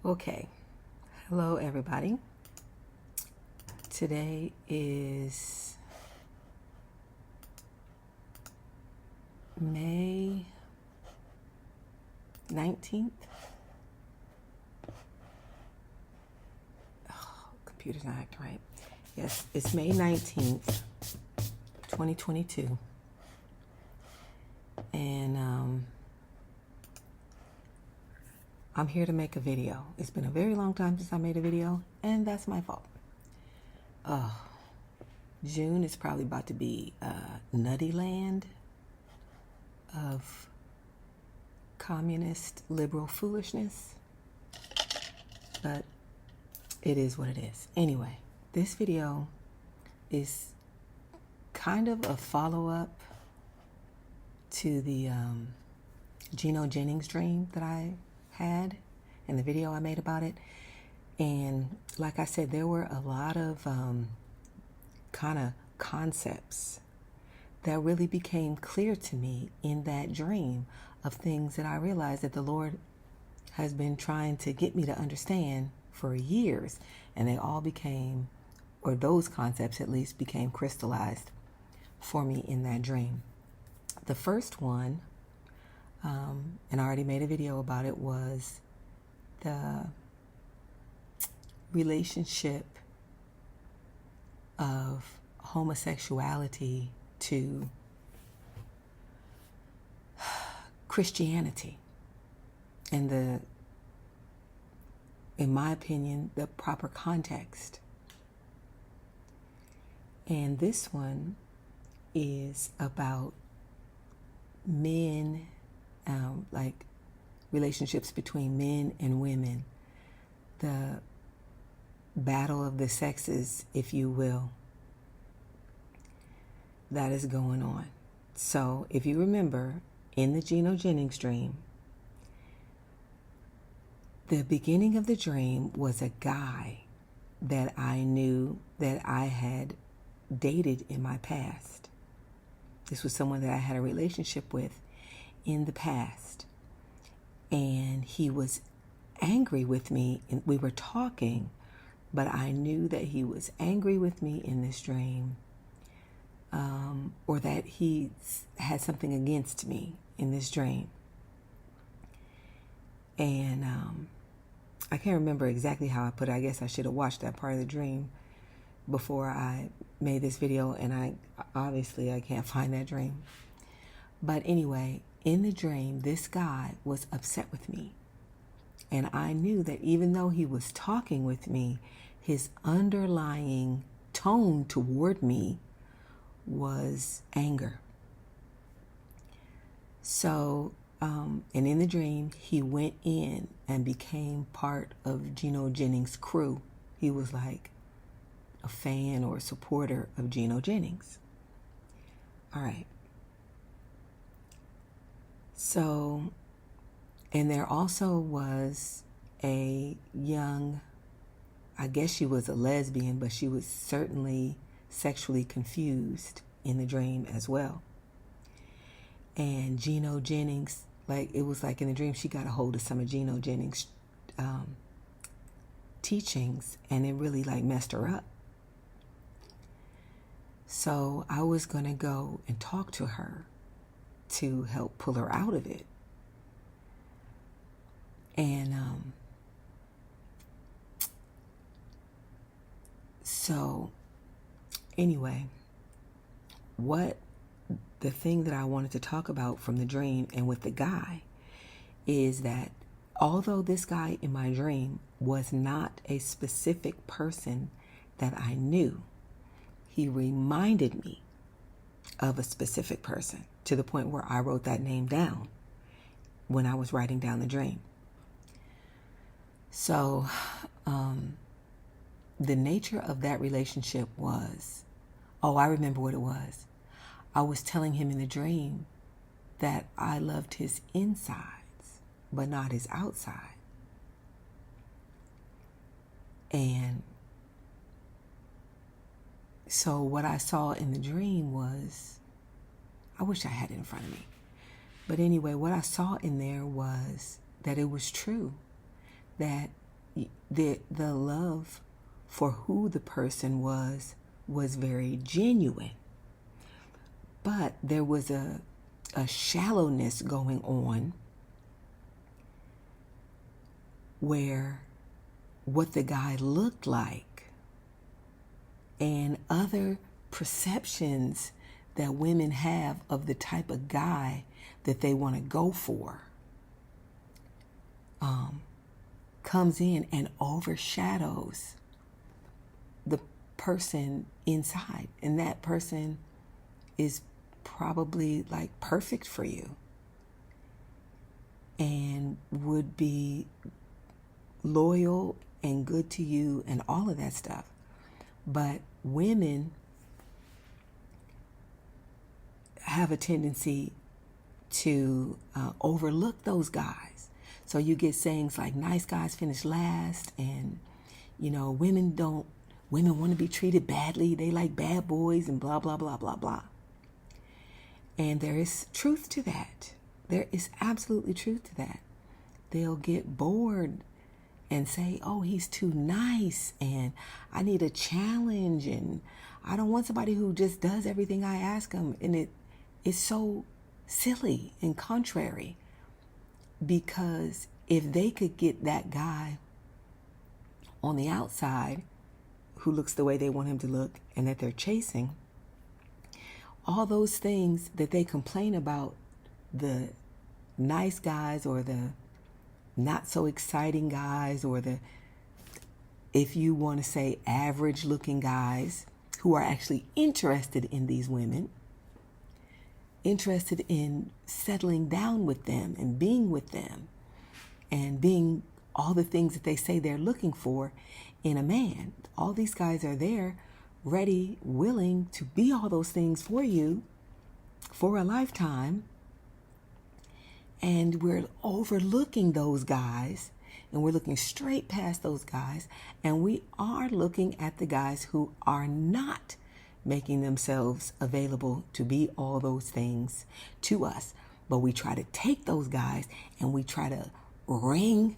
Okay, hello everybody. Today is May 19th. Oh, computer's not acting right. Yes, it's May 19th, 2022. And I'm here to make a video. It's been a very long time since I made a video, and that's my fault. June is probably about to be nutty land of communist liberal foolishness, but it is what it is. Anyway, this video is kind of a follow-up to the Gino Jennings dream that I had and the video I made about it. And like I said, there were a lot of kind of concepts that really became clear to me in that dream, of things that I realized that the Lord has been trying to get me to understand for years. And they all became, or those concepts at least, became crystallized for me in that dream. The first one, and I already made a video about it, was the relationship of homosexuality to Christianity, and in my opinion, the proper context. And this one is about men, like relationships between men and women, the battle of the sexes, if you will, that is going on. So if you remember, in the Gino Jennings dream, the beginning of the dream was a guy that I knew that I had dated in my past. This was someone that I had a relationship with in the past. And he was angry with me, and we were talking, but I knew that he was angry with me in this dream, or that he had something against me in this dream. And I can't remember exactly how I put it. I guess I should have watched that part of the dream before I made this video, and I can't find that dream. But anyway, in the dream, this guy was upset with me. And I knew that even though he was talking with me, his underlying tone toward me was anger. So, and in the dream, he went in and became part of Gino Jennings' crew. He was like a fan or a supporter of Gino Jennings. All right. So, and there also was a young, I guess she was a lesbian, but she was certainly sexually confused in the dream as well. And Gino Jennings, it was like in the dream, she got a hold of some of Gino Jennings' teachings, and it really messed her up. So I was going to go and talk to her to help pull her out of it. And so anyway, the thing that I wanted to talk about from the dream and with the guy is that although this guy in my dream was not a specific person that I knew, he reminded me of a specific person, to the point where I wrote that name down when I was writing down the dream. So the nature of that relationship was, I remember what it was. I was telling him in the dream that I loved his insides, but not his outside. And so what I saw in the dream was, I wish I had it in front of me. But anyway, what I saw in there was that it was true, that the love for who the person was very genuine. But there was a shallowness going on where what the guy looked like and other perceptions that women have of the type of guy that they want to go for comes in and overshadows the person inside. And that person is probably like perfect for you and would be loyal and good to you and all of that stuff. But women have a tendency to overlook those guys. So you get sayings like nice guys finish last, and women want to be treated badly, they like bad boys, and blah blah blah blah blah. And there is truth to that. There is absolutely truth to that. They'll get bored and say, oh, he's too nice, and I need a challenge, and I don't want somebody who just does everything I ask him. And it's so silly and contrary, because if they could get that guy on the outside who looks the way they want him to look and that they're chasing, all those things that they complain about, the nice guys or the not so exciting guys, or the, if you want to say, average looking guys who are actually interested in these women, interested in settling down with them and being with them and being all the things that they say they're looking for in a man. All these guys are there, ready, willing to be all those things for you for a lifetime. And we're overlooking those guys, and we're looking straight past those guys, and we are looking at the guys who are not making themselves available to be all those things to us. But we try to take those guys and we try to wring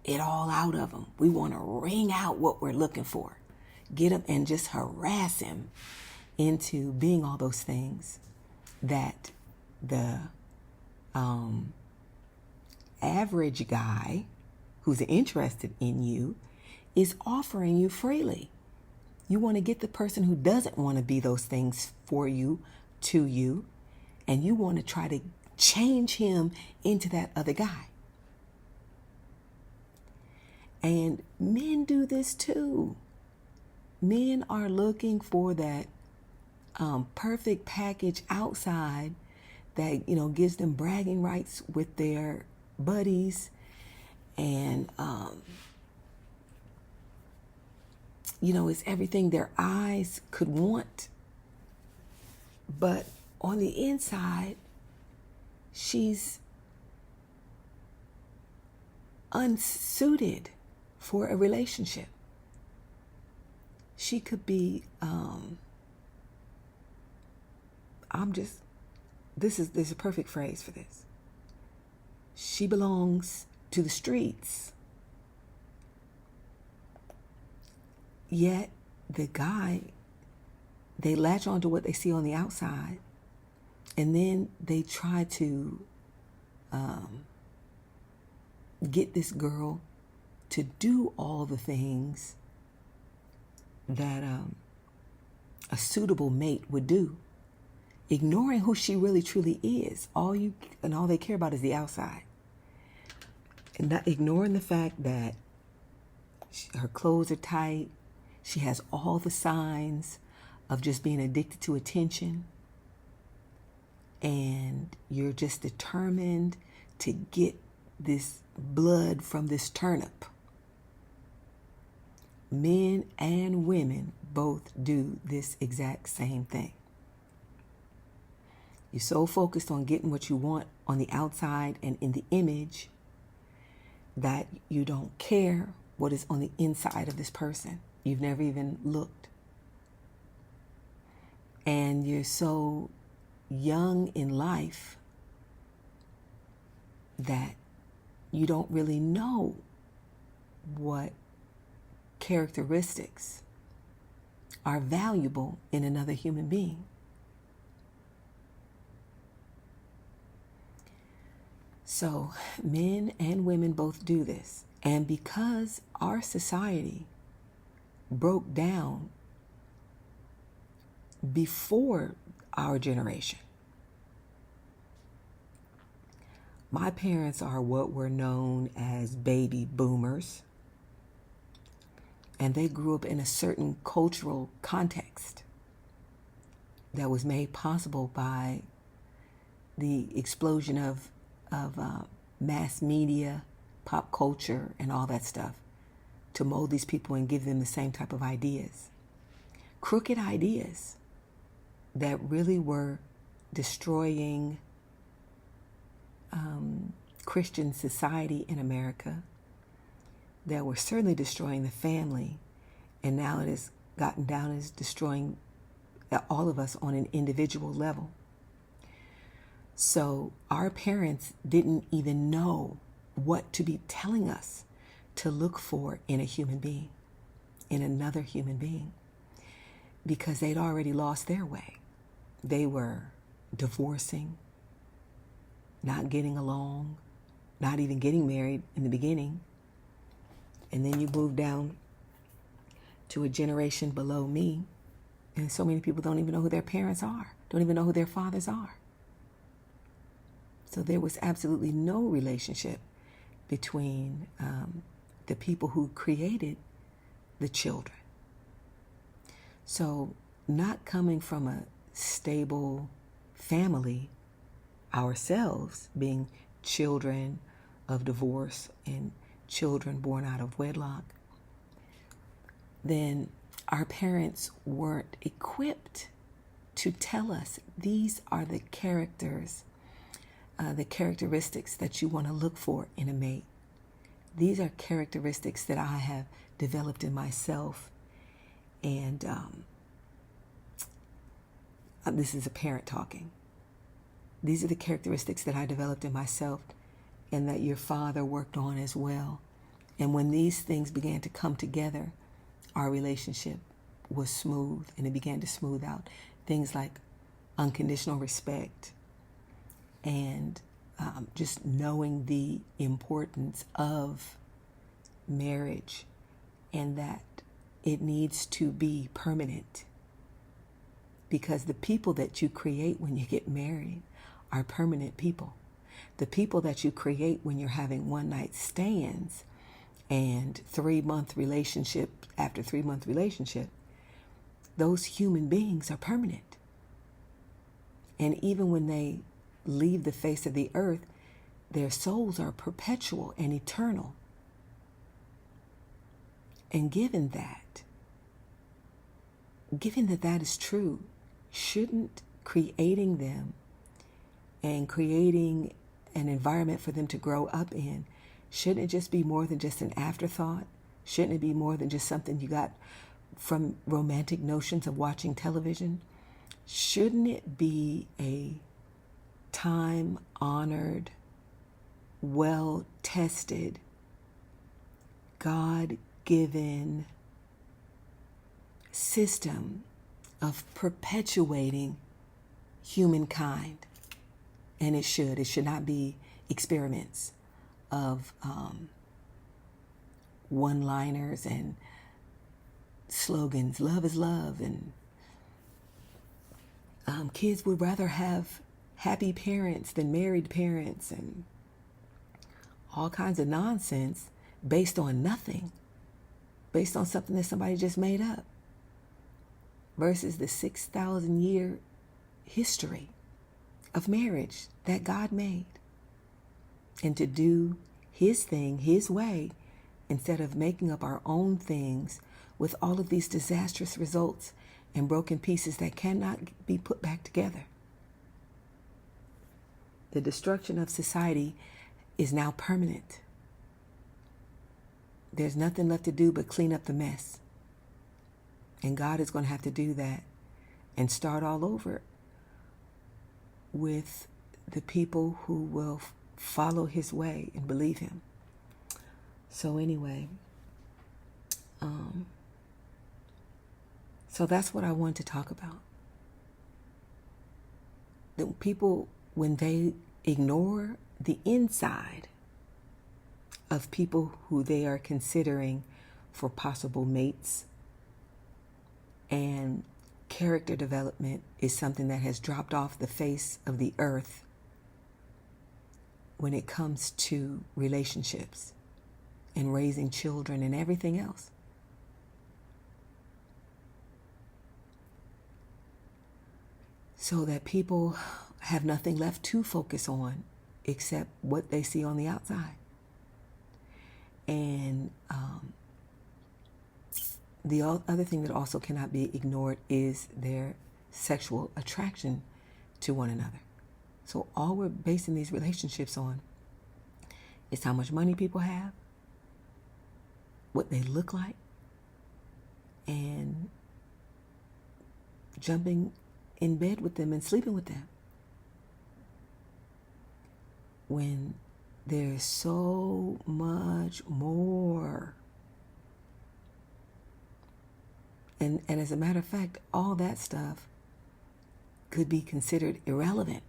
it all out of them. We want to wring out what we're looking for, get him and just harass him into being all those things that the average guy who's interested in you is offering you freely. You want to get the person who doesn't want to be those things for you, to you, and you want to try to change him into that other guy. And men do this too. Men are looking for that perfect package outside that, gives them bragging rights with their buddies, and it's everything their eyes could want. But on the inside, she's unsuited for a relationship. She could be, there's a perfect phrase for this. She belongs to the streets. Yet the guy, they latch on to what they see on the outside, and then they try to get this girl to do all the things that a suitable mate would do, ignoring who she really truly is. All they care about is the outside, and not ignoring the fact that her clothes are tight. She has all the signs of just being addicted to attention, and you're just determined to get this blood from this turnip. Men and women both do this exact same thing. You're so focused on getting what you want on the outside and in the image that you don't care what is on the inside of this person. You've never even looked. And you're so young in life that you don't really know what characteristics are valuable in another human being. So men and women both do this. And because our society broke down before our generation, my parents are what were known as baby boomers, and they grew up in a certain cultural context that was made possible by the explosion of mass media, pop culture, and all that stuff to mold these people and give them the same type of ideas. Crooked ideas that really were destroying Christian society in America, that were certainly destroying the family, and now it has gotten down as destroying all of us on an individual level. So our parents didn't even know what to be telling us to look for in a human being, in another human being, because they'd already lost their way. They were divorcing, not getting along, not even getting married in the beginning. And then you move down to a generation below me, and so many people don't even know who their parents are, don't even know who their fathers are. So there was absolutely no relationship between the people who created the children. So not coming from a stable family ourselves, being children of divorce and children born out of wedlock, then our parents weren't equipped to tell us these are the characteristics that you want to look for in a mate. These are characteristics that I have developed in myself, and this is a parent talking. These are the characteristics that I developed in myself and that your father worked on as well. And when these things began to come together, our relationship was smooth, and it began to smooth out. Things like unconditional respect, and just knowing the importance of marriage, and that it needs to be permanent, because the people that you create when you get married are permanent people. The people that you create when you're having one-night stands and 3-month relationship after 3-month relationship, those human beings are permanent. And even when they leave the face of the earth, their souls are perpetual and eternal. And given that that is true, shouldn't creating them and creating an environment for them to grow up in, shouldn't it just be more than just an afterthought? Shouldn't it be more than just something you got from romantic notions of watching television? Shouldn't it be a time-honored, well-tested, God-given system of perpetuating humankind? And it should not be experiments of one-liners and slogans. Love is love, and kids would rather have happy parents than married parents, and all kinds of nonsense based on nothing, based on something that somebody just made up, versus the 6,000-year history of marriage that God made. And to do his thing his way instead of making up our own things with all of these disastrous results and broken pieces that cannot be put back together. The destruction of society is now permanent. There's nothing left to do but clean up the mess. And God is going to have to do that and start all over with the people who will follow his way and believe him. So anyway, So that's what I want to talk about. The people, when they ignore the inside of people who they are considering for possible mates, and character development is something that has dropped off the face of the earth when it comes to relationships and raising children and everything else. So that people have nothing left to focus on except what they see on the outside. And the other thing that also cannot be ignored is their sexual attraction to one another. So all we're basing these relationships on is how much money people have, what they look like, and jumping in bed with them and sleeping with them. When there's so much more. And as a matter of fact, all that stuff could be considered irrelevant.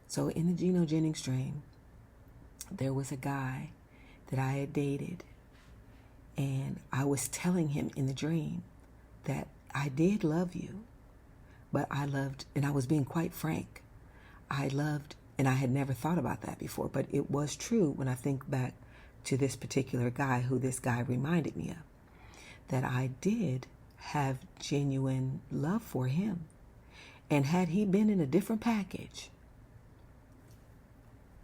So in the Gino Jennings dream, there was a guy that I had dated, and I was telling him in the dream that I did love you, but I loved, and I was being quite frank, I loved, and I had never thought about that before, but it was true when I think back to this particular guy who this guy reminded me of, that I did have genuine love for him. And had he been in a different package,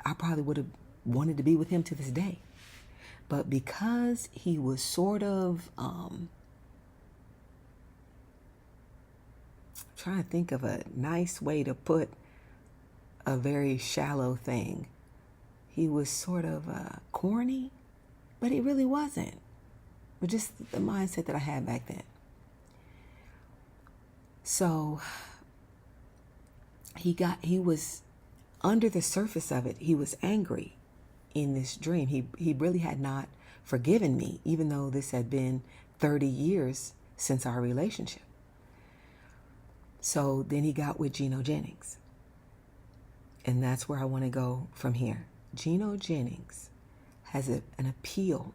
I probably would have wanted to be with him to this day. But because he was sort of, trying to think of a nice way to put a very shallow thing. He was sort of corny, but he really wasn't. But just the mindset that I had back then. So he was under the surface of it. He was angry in this dream. He really had not forgiven me, even though this had been 30 years since our relationship. So then he got with Gino Jennings. And that's where I want to go from here. Gino Jennings has an appeal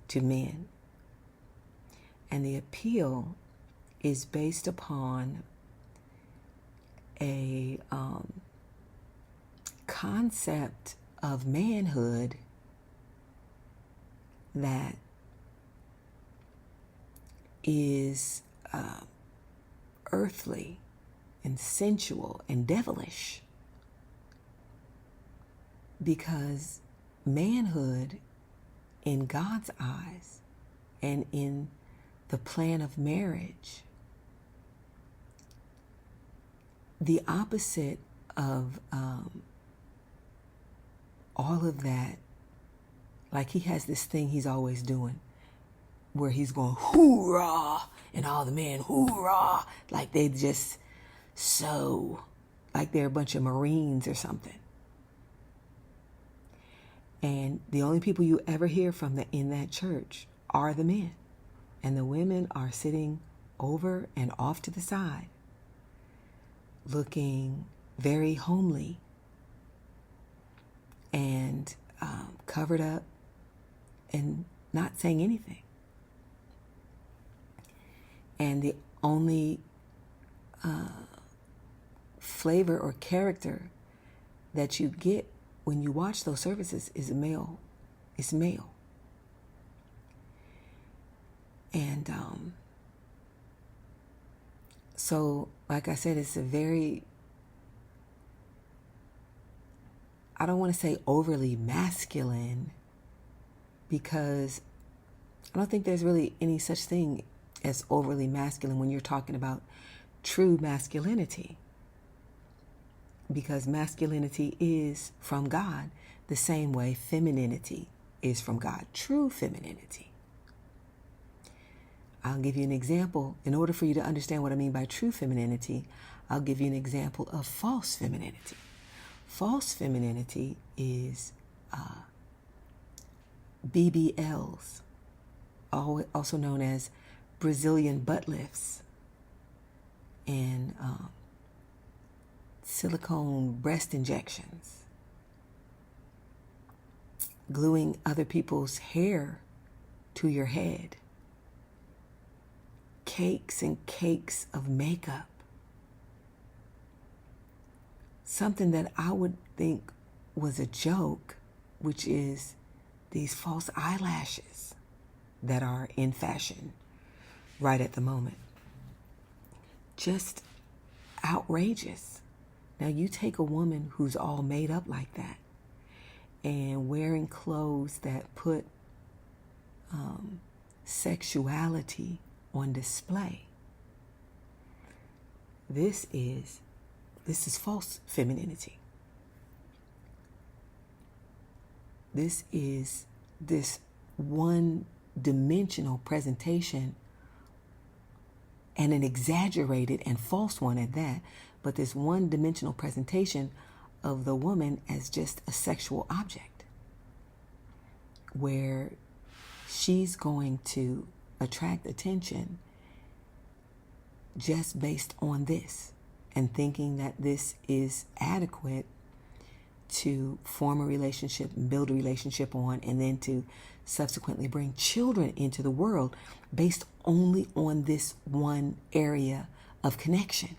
to men. And the appeal is based upon a concept of manhood that is earthly and sensual and devilish. Because manhood in God's eyes and in the plan of marriage, the opposite of all of that, like he has this thing he's always doing where he's going hoorah, and all the men hoorah, like they just so, like they're a bunch of Marines or something. And the only people you ever hear from in that church are the men. And the women are sitting over and off to the side, looking very homely and covered up and not saying anything. And the only flavor or character that you get when you watch those services is male. It's male. And so, like I said, it's a very, I don't want to say overly masculine, because I don't think there's really any such thing as overly masculine when you're talking about true masculinity. Because masculinity is from God the same way femininity is from God. True femininity. I'll give you an example. In order for you to understand what I mean by true femininity, I'll give you an example of false femininity. False femininity is BBLs, also known as Brazilian butt lifts, and silicone breast injections, gluing other people's hair to your head, cakes and cakes of makeup. Something that I would think was a joke, which is these false eyelashes that are in fashion right at the moment. Just outrageous. Now you take a woman who's all made up like that and wearing clothes that put sexuality on display. This is false femininity. This is this one-dimensional presentation, and an exaggerated and false one at that, but this one-dimensional presentation of the woman as just a sexual object, where she's going to attract attention just based on this, and thinking that this is adequate to form a relationship and build a relationship on, and then to subsequently bring children into the world based only on this one area of connection.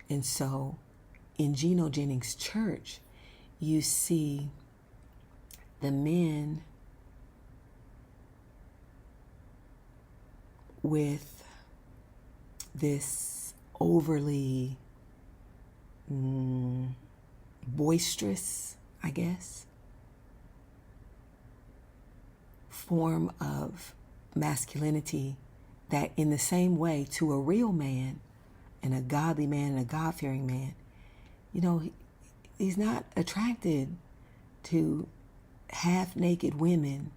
And so in Gino Jennings' church, you see the men with this overly boisterous, I guess, form of masculinity that, in the same way, to a real man and a godly man and a God-fearing man, he's not attracted to half-naked women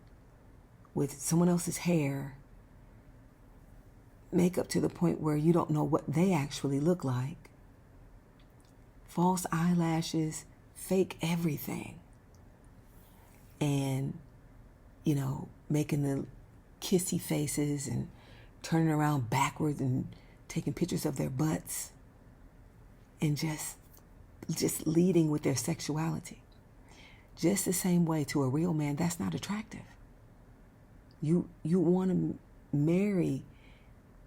with someone else's hair, makeup to the point where you don't know what they actually look like, false eyelashes, fake everything, and making the kissy faces and turning around backwards and taking pictures of their butts, and just leading with their sexuality. Just the same way, to a real man, that's not attractive. You want to marry,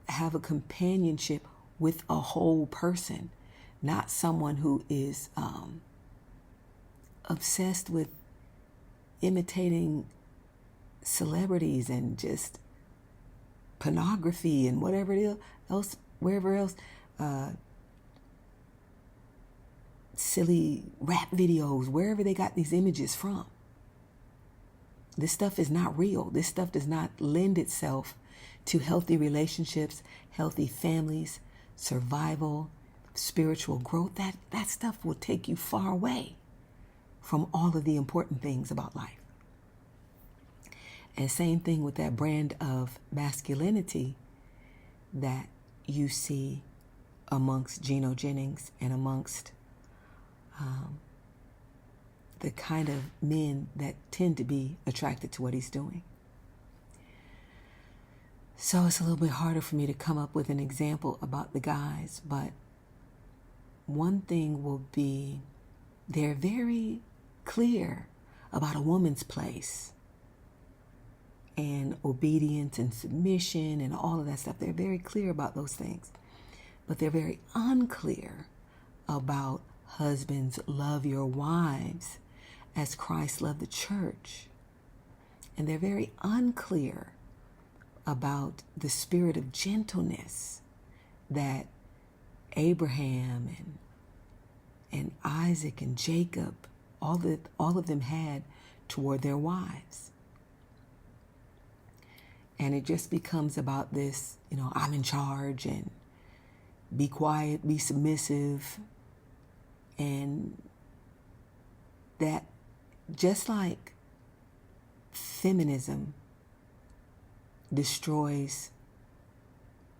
have a companionship with a whole person, not someone who is obsessed with imitating celebrities and just pornography and whatever else, wherever else, silly rap videos, wherever they got these images from. This stuff is not real. This stuff does not lend itself to healthy relationships, healthy families, survival, spiritual growth. That stuff will take you far away from all of the important things about life. And same thing with that brand of masculinity that you see amongst Gino Jennings and amongst the kind of men that tend to be attracted to what he's doing. So it's a little bit harder for me to come up with an example about the guys, but one thing will be, they're very clear about a woman's place and obedience and submission and all of that stuff. They're very clear about those things, but they're very unclear about husbands, love your wives as Christ loved the church. And they're very unclear about the spirit of gentleness that Abraham and Isaac and Jacob, all of them had toward their wives. And it just becomes about this, I'm in charge, and be quiet, be submissive. And that, just like feminism destroys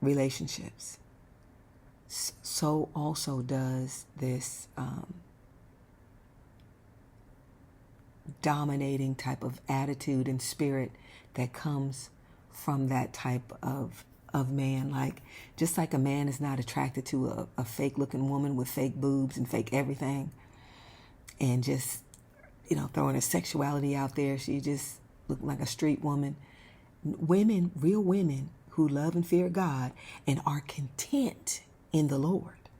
relationships, so also does this dominating type of attitude and spirit that comes from that type of man. Like, just like a man is not attracted to a fake looking woman with fake boobs and fake everything and just, throwing her sexuality out there. She just looked like a street woman. Women, real women who love and fear God and are content in the Lord.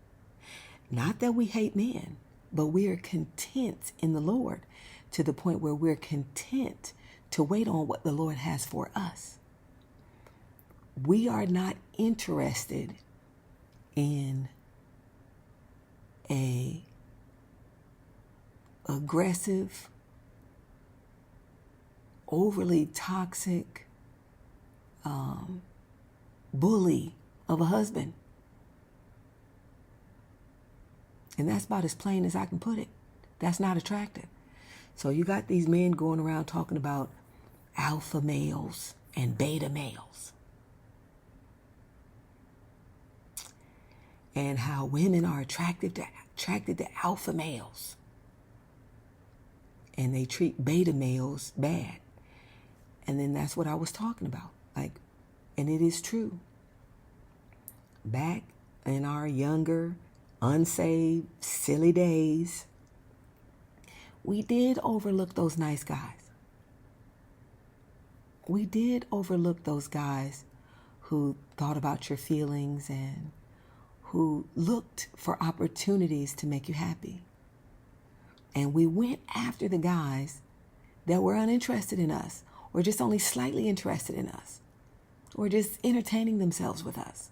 Not that we hate men, but we are content in the Lord to the point where we're content to wait on what the Lord has for us. We are not interested in a aggressive, overly toxic bully of a husband. And that's about as plain as I can put it. That's not attractive. So you got these men going around talking about alpha males and beta males. And how women are attracted to alpha males. And they treat beta males bad. And then that's what I was talking about. Like, and it is true. Back in our younger, unsaved, silly days, we did overlook those nice guys. We did overlook those guys who thought about your feelings and who looked for opportunities to make you happy. And we went after the guys that were uninterested in us, or just only slightly interested in us, or just entertaining themselves with us.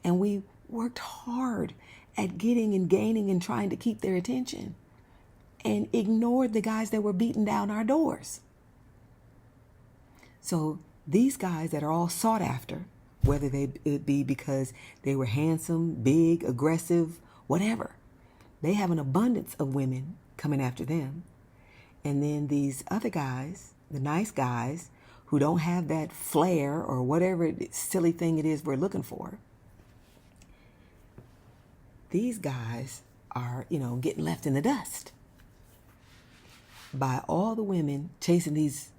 And we worked hard at getting and gaining and trying to keep their attention, and ignored the guys that were beating down our doors. So these guys that are all sought after, whether it be because they were handsome, big, aggressive, whatever, they have an abundance of women coming after them. And then these other guys, the nice guys, who don't have that flair or whatever silly thing it is we're looking for, these guys are, getting left in the dust by all the women chasing these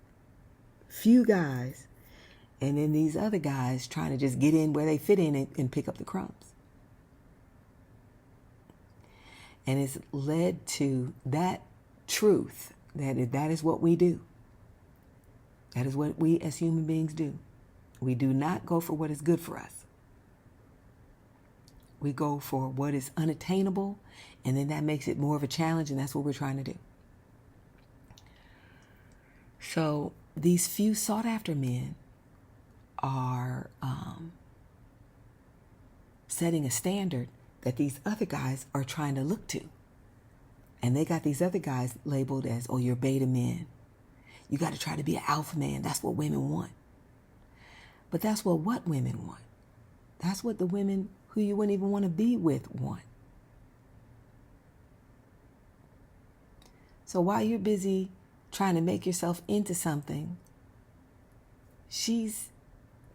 few guys, and then these other guys trying to just get in where they fit in and pick up the crumbs. And it's led to that truth that is what we do. That is what we as human beings do. We do not go for what is good for us. We go for what is unattainable, and then that makes it more of a challenge, and that's what we're trying to do. So these few sought after men are setting a standard that these other guys are trying to look to. And they got these other guys labeled as, oh, you're beta men. You got to try to be an alpha man. That's what women want. But that's what women want. That's what the women who you wouldn't even want to be with want. So while you're busy trying to make yourself into something, she's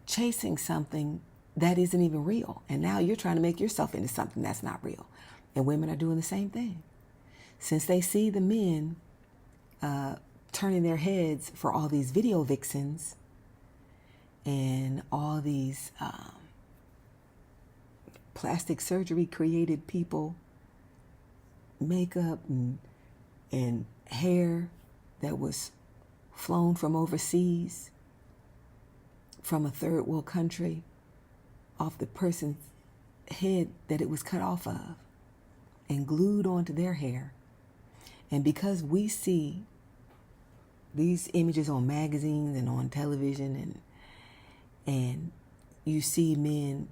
chasing something that isn't even real. And now you're trying to make yourself into something that's not real. And women are doing the same thing. Since they see the men turning their heads for all these video vixens and all these plastic surgery created people, makeup and hair that was flown from overseas, from a third world country, off the person's head that it was cut off of and glued onto their hair. And because we see these images on magazines and on television, and you see men,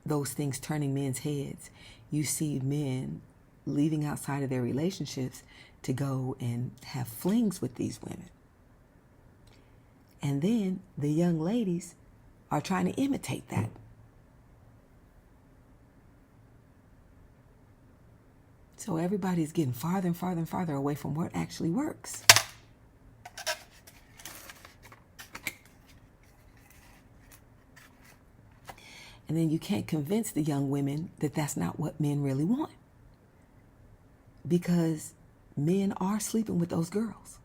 those things turning men's heads, you see men leaving outside of their relationships to go and have flings with these women. And then the young ladies are trying to imitate that. So everybody's getting farther and farther and farther away from what actually works. And then you can't convince the young women that that's not what men really want. Because men are sleeping with those girls.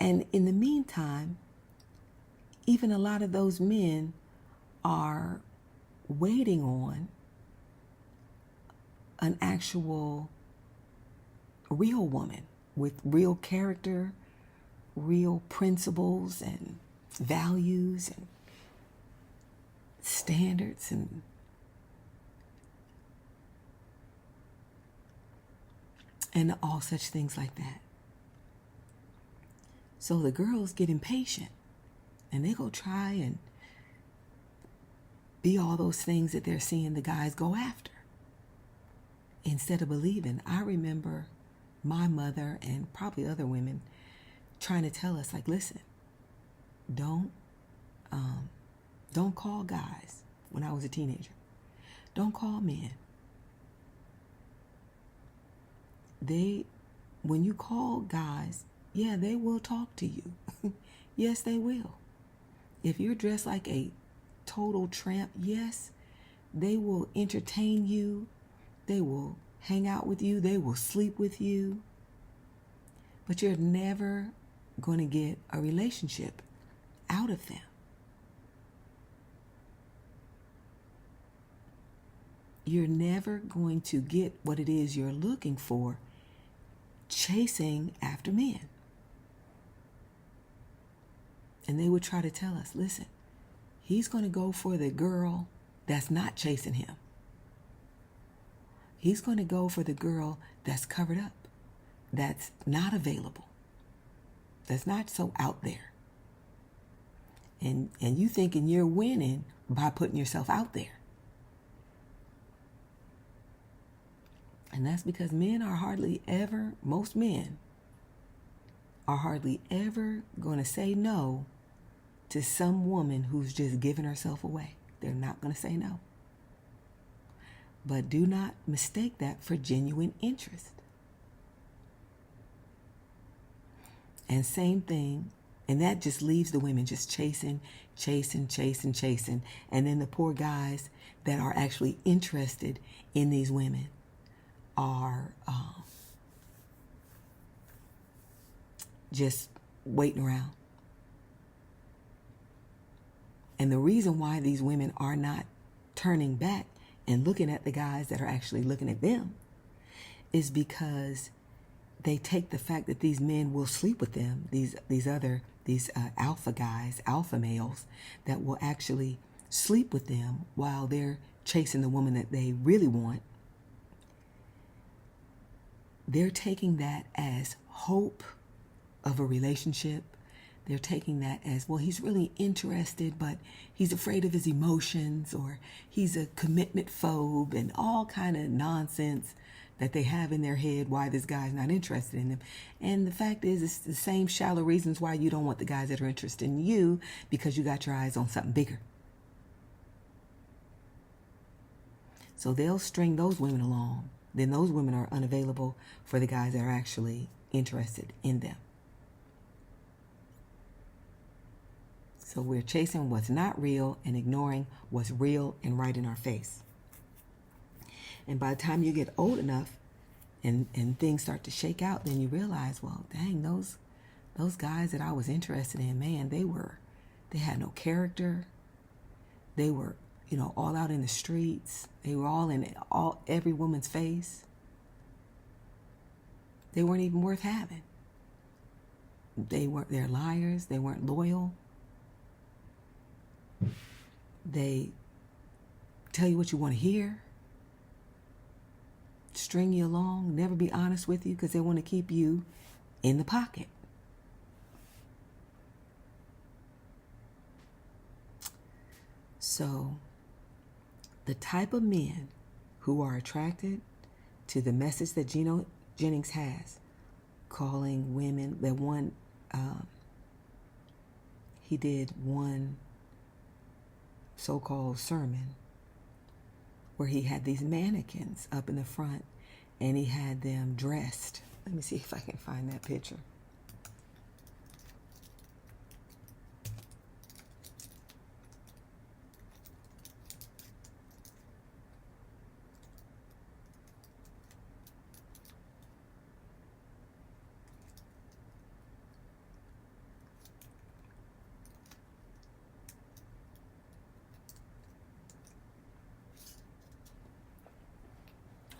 And in the meantime, even a lot of those men are waiting on an actual real woman with real character, real principles and values and standards and all such things like that. So the girls get impatient and they go try and be all those things that they're seeing the guys go after instead of believing. I remember my mother and probably other women trying to tell us, like, listen, don't call guys. When I was a teenager, don't call men. When you call guys, yeah, they will talk to you. Yes, they will. If you're dressed like a total tramp, yes, they will entertain you. They will hang out with you. They will sleep with you. But you're never going to get a relationship out of them. You're never going to get what it is you're looking for chasing after men. And they would try to tell us, listen, he's going to go for the girl that's not chasing him. He's going to go for the girl that's covered up, that's not available, that's not so out there. And you thinking you're winning by putting yourself out there. And that's because most men are hardly ever going to say no to some woman who's just giving herself away. They're not going to say no. But do not mistake that for genuine interest. And same thing, and that just leaves the women just chasing. And then the poor guys that are actually interested in these women are just waiting around. And the reason why these women are not turning back and looking at the guys that are actually looking at them is because they take the fact that these men will sleep with them, these alpha guys, alpha males that will actually sleep with them while they're chasing the woman that they really want. They're taking that as hope of a relationship. They're taking that as, well, he's really interested, but he's afraid of his emotions, or he's a commitment phobe, and all kind of nonsense that they have in their head why this guy's not interested in them. And the fact is, it's the same shallow reasons why you don't want the guys that are interested in you, because you got your eyes on something bigger. So they'll string those women along. Then those women are unavailable for the guys that are actually interested in them. So we're chasing what's not real and ignoring what's real and right in our face. And by the time you get old enough and things start to shake out, then you realize, well, dang, those guys that I was interested in, man, they had no character. They were, all out in the streets. They were all in every woman's face. They weren't even worth having. They're liars. They weren't loyal. They tell you what you want to hear, string you along, never be honest with you because they want to keep you in the pocket. So the type of men who are attracted to the message that Gino Jennings has, calling women, that one, he did one so-called sermon where he had these mannequins up in the front and he had them dressed. Let me see if I can find that picture.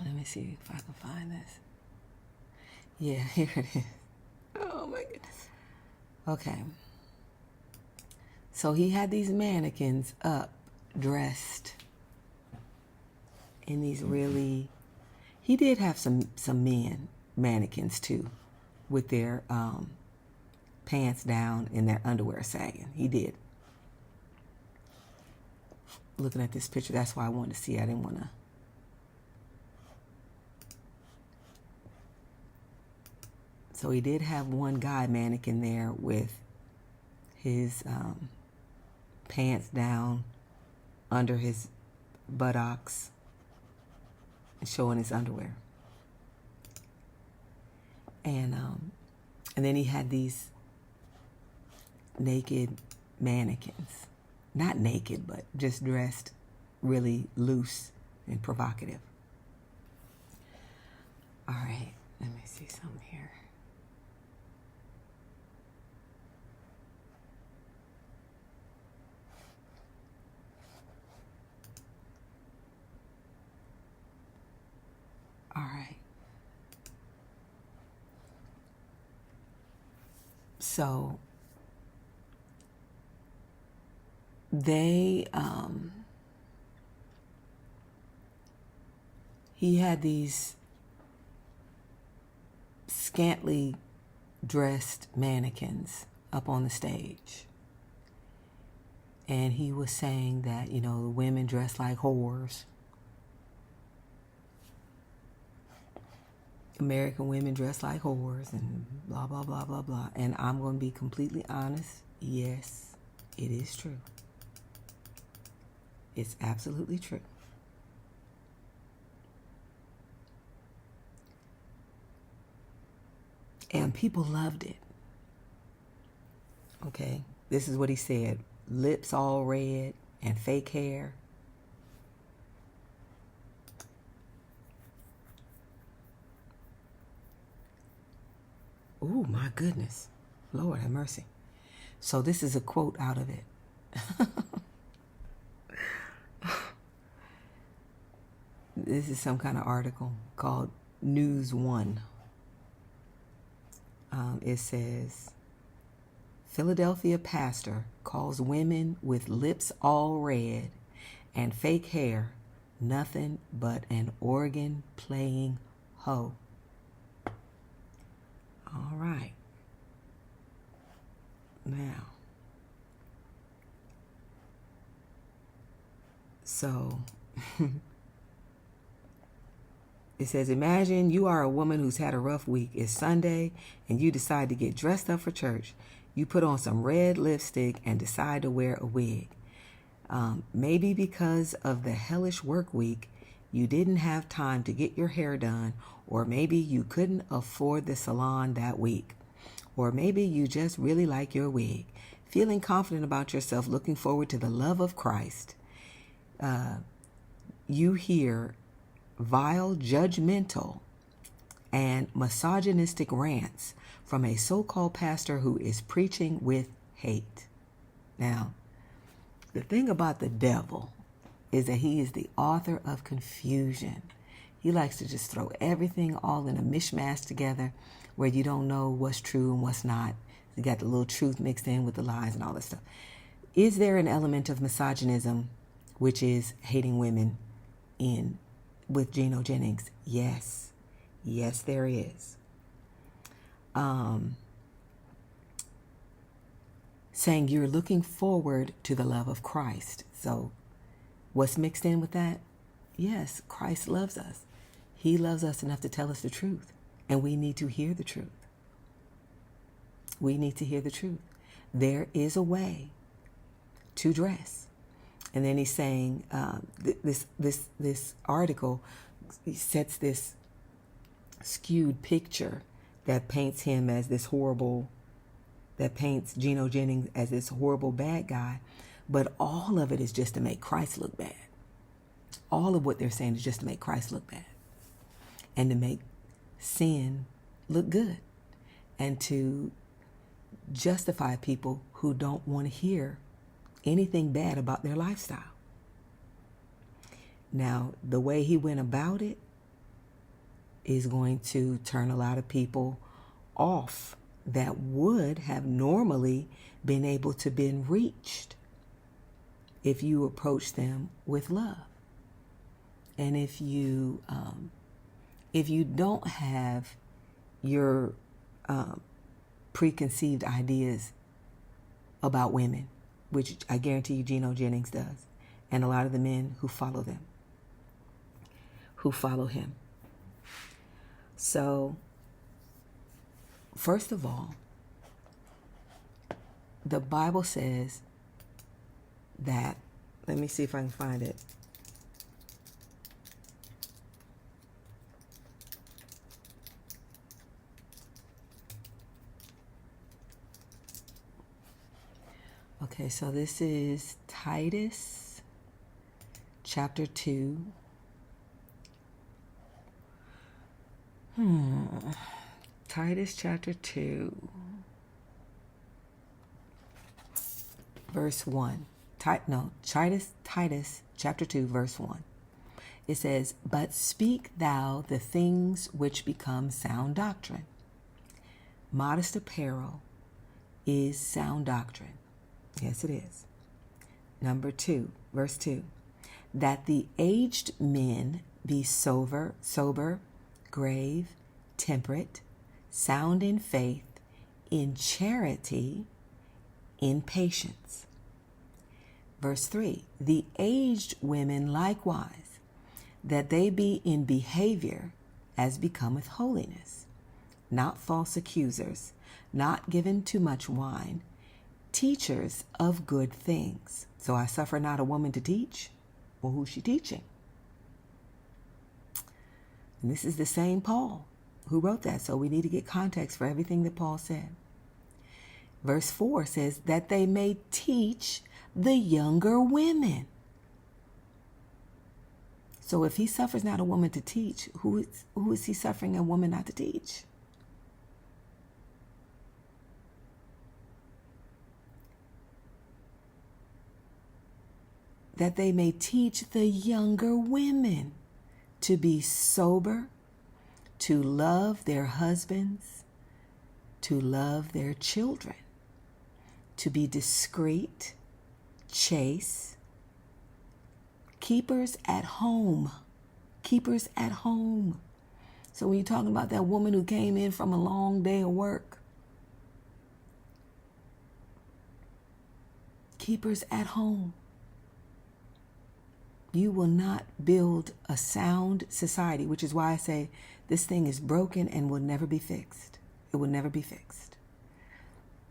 Let me see if I can find this. Yeah, here it is. Oh my goodness. Okay. So he had these mannequins up, dressed in these really... He did have some men mannequins too, with their pants down and their underwear sagging. He did. Looking at this picture, that's why I wanted to see. I didn't want to... So he did have one guy mannequin there with his pants down under his buttocks, showing his underwear. And then he had these naked mannequins. Not naked, but just dressed really loose and provocative. All right, let me see something here. All right. So they, he had these scantily dressed mannequins up on the stage. And he was saying that, you know, the women dress like whores. American women dress like whores and blah, blah, blah, blah, blah. And I'm going to be completely honest. Yes, it is true. It's absolutely true. And people loved it. Okay, this is what he said. Lips all red and fake hair. Oh, my goodness. Lord have mercy. So this is a quote out of it. This is some kind of article called News One. It says, Philadelphia pastor calls women with lips all red and fake hair nothing but an organ-playing hoe. All right. Now, so it says, imagine you are a woman who's had a rough week. It's Sunday and you decide to get dressed up for church. You put on some red lipstick and decide to wear a wig. Maybe because of the hellish work week, you didn't have time to get your hair done, or maybe you couldn't afford the salon that week. Or maybe you just really like your wig, feeling confident about yourself, looking forward to the love of Christ. You hear vile, judgmental, and misogynistic rants from a so-called pastor who is preaching with hate. Now, the thing about the devil is that he is the author of confusion. He likes to just throw everything all in a mishmash together where you don't know what's true and what's not. You got the little truth mixed in with the lies and all that stuff. Is there an element of misogynism, which is hating women, with Gino Jennings? Yes. Yes, there is. Saying you're looking forward to the love of Christ. So what's mixed in with that? Yes, Christ loves us. He loves us enough to tell us the truth. And we need to hear the truth. We need to hear the truth. There is a way to dress. And then he's saying, this article sets this skewed picture that paints him as this horrible, that paints Gino Jennings as this horrible bad guy. But all of it is just to make Christ look bad. All of what they're saying is just to make Christ look bad. And to make sin look good. And to justify people who don't want to hear anything bad about their lifestyle. Now, the way he went about it is going to turn a lot of people off that would have normally been able to been reached if you approach them with love. And if you don't have your preconceived ideas about women, which I guarantee you Gino Jennings does, and a lot of the men who follow him. So, first of all, the Bible says that, let me see if I can find it. Okay, so this is Titus chapter 2. Titus chapter 2, verse 1. Titus chapter 2, verse 1. It says, "But speak thou the things which become sound doctrine." Modest apparel is sound doctrine. Yes, it is. Number 2, verse 2. "That the aged men be sober, grave, temperate, sound in faith, in charity, in patience." Verse 3, "The aged women likewise, that they be in behavior as becometh holiness, not false accusers, not given to much wine, teachers of good things." So I suffer not a woman to teach. Well, who's she teaching? And this is the same Paul who wrote that. So we need to get context for everything that Paul said. Verse 4 says that they may teach the younger women. So if he suffers not a woman to teach, who is he suffering a woman not to teach? That they may teach the younger women to be sober, to love their husbands, to love their children, to be discreet, chaste, keepers at home. Keepers at home. So when you're talking about that woman who came in from a long day of work, keepers at home. You will not build a sound society, which is why I say this thing is broken and will never be fixed. It will never be fixed.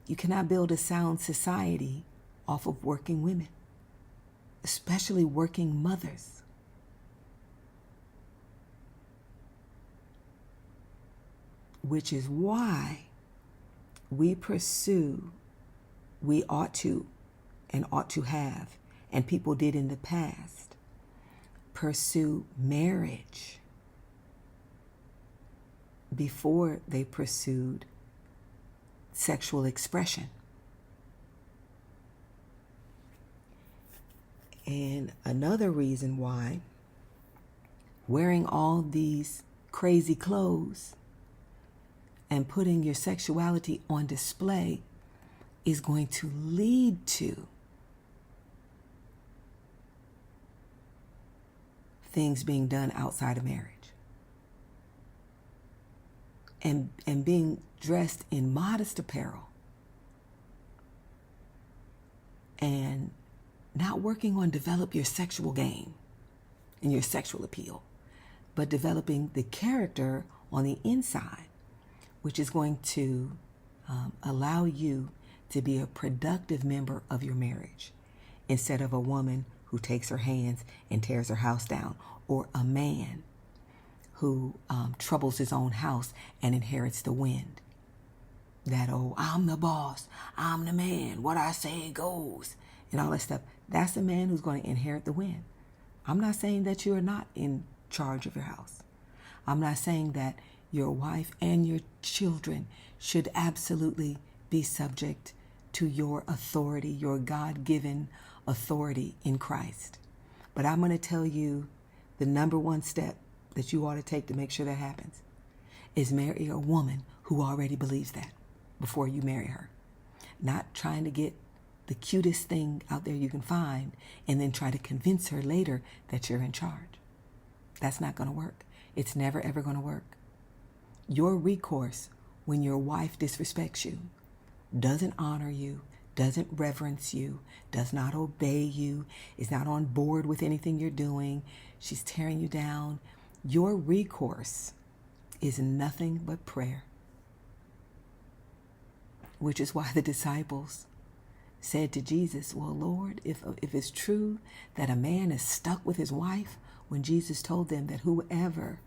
You cannot build a sound society off of working women, especially working mothers. Which is why we ought to have, and people did in the past, pursue marriage before they pursued sexual expression. And another reason why wearing all these crazy clothes and putting your sexuality on display is going to lead to things being done outside of marriage. And being dressed in modest apparel and not working on develop your sexual game and your sexual appeal, but developing the character on the inside, which is going to allow you to be a productive member of your marriage, instead of a woman who takes her hands and tears her house down, or a man who troubles his own house and inherits the wind. That, oh, I'm the boss, I'm the man, what I say goes, and all that stuff. That's a man who's going to inherit the wind. I'm not saying that you're not in charge of your house. I'm not saying that your wife and your children should absolutely be subject to your authority, your God-given authority in Christ. But I'm going to tell you the number one step that you ought to take to make sure that happens. is marry a woman who already believes that before you marry her. Not trying to get the cutest thing out there you can find and then try to convince her later that you're in charge. That's not going to work. It's never, ever going to work. Your recourse when your wife disrespects you, doesn't honor you, doesn't reverence you, does not obey you, is not on board with anything you're doing, she's tearing you down, your recourse is nothing but prayer. Which is why the disciples said to Jesus, well, Lord, if it's true that a man is stuck with his wife, when Jesus told them that whoever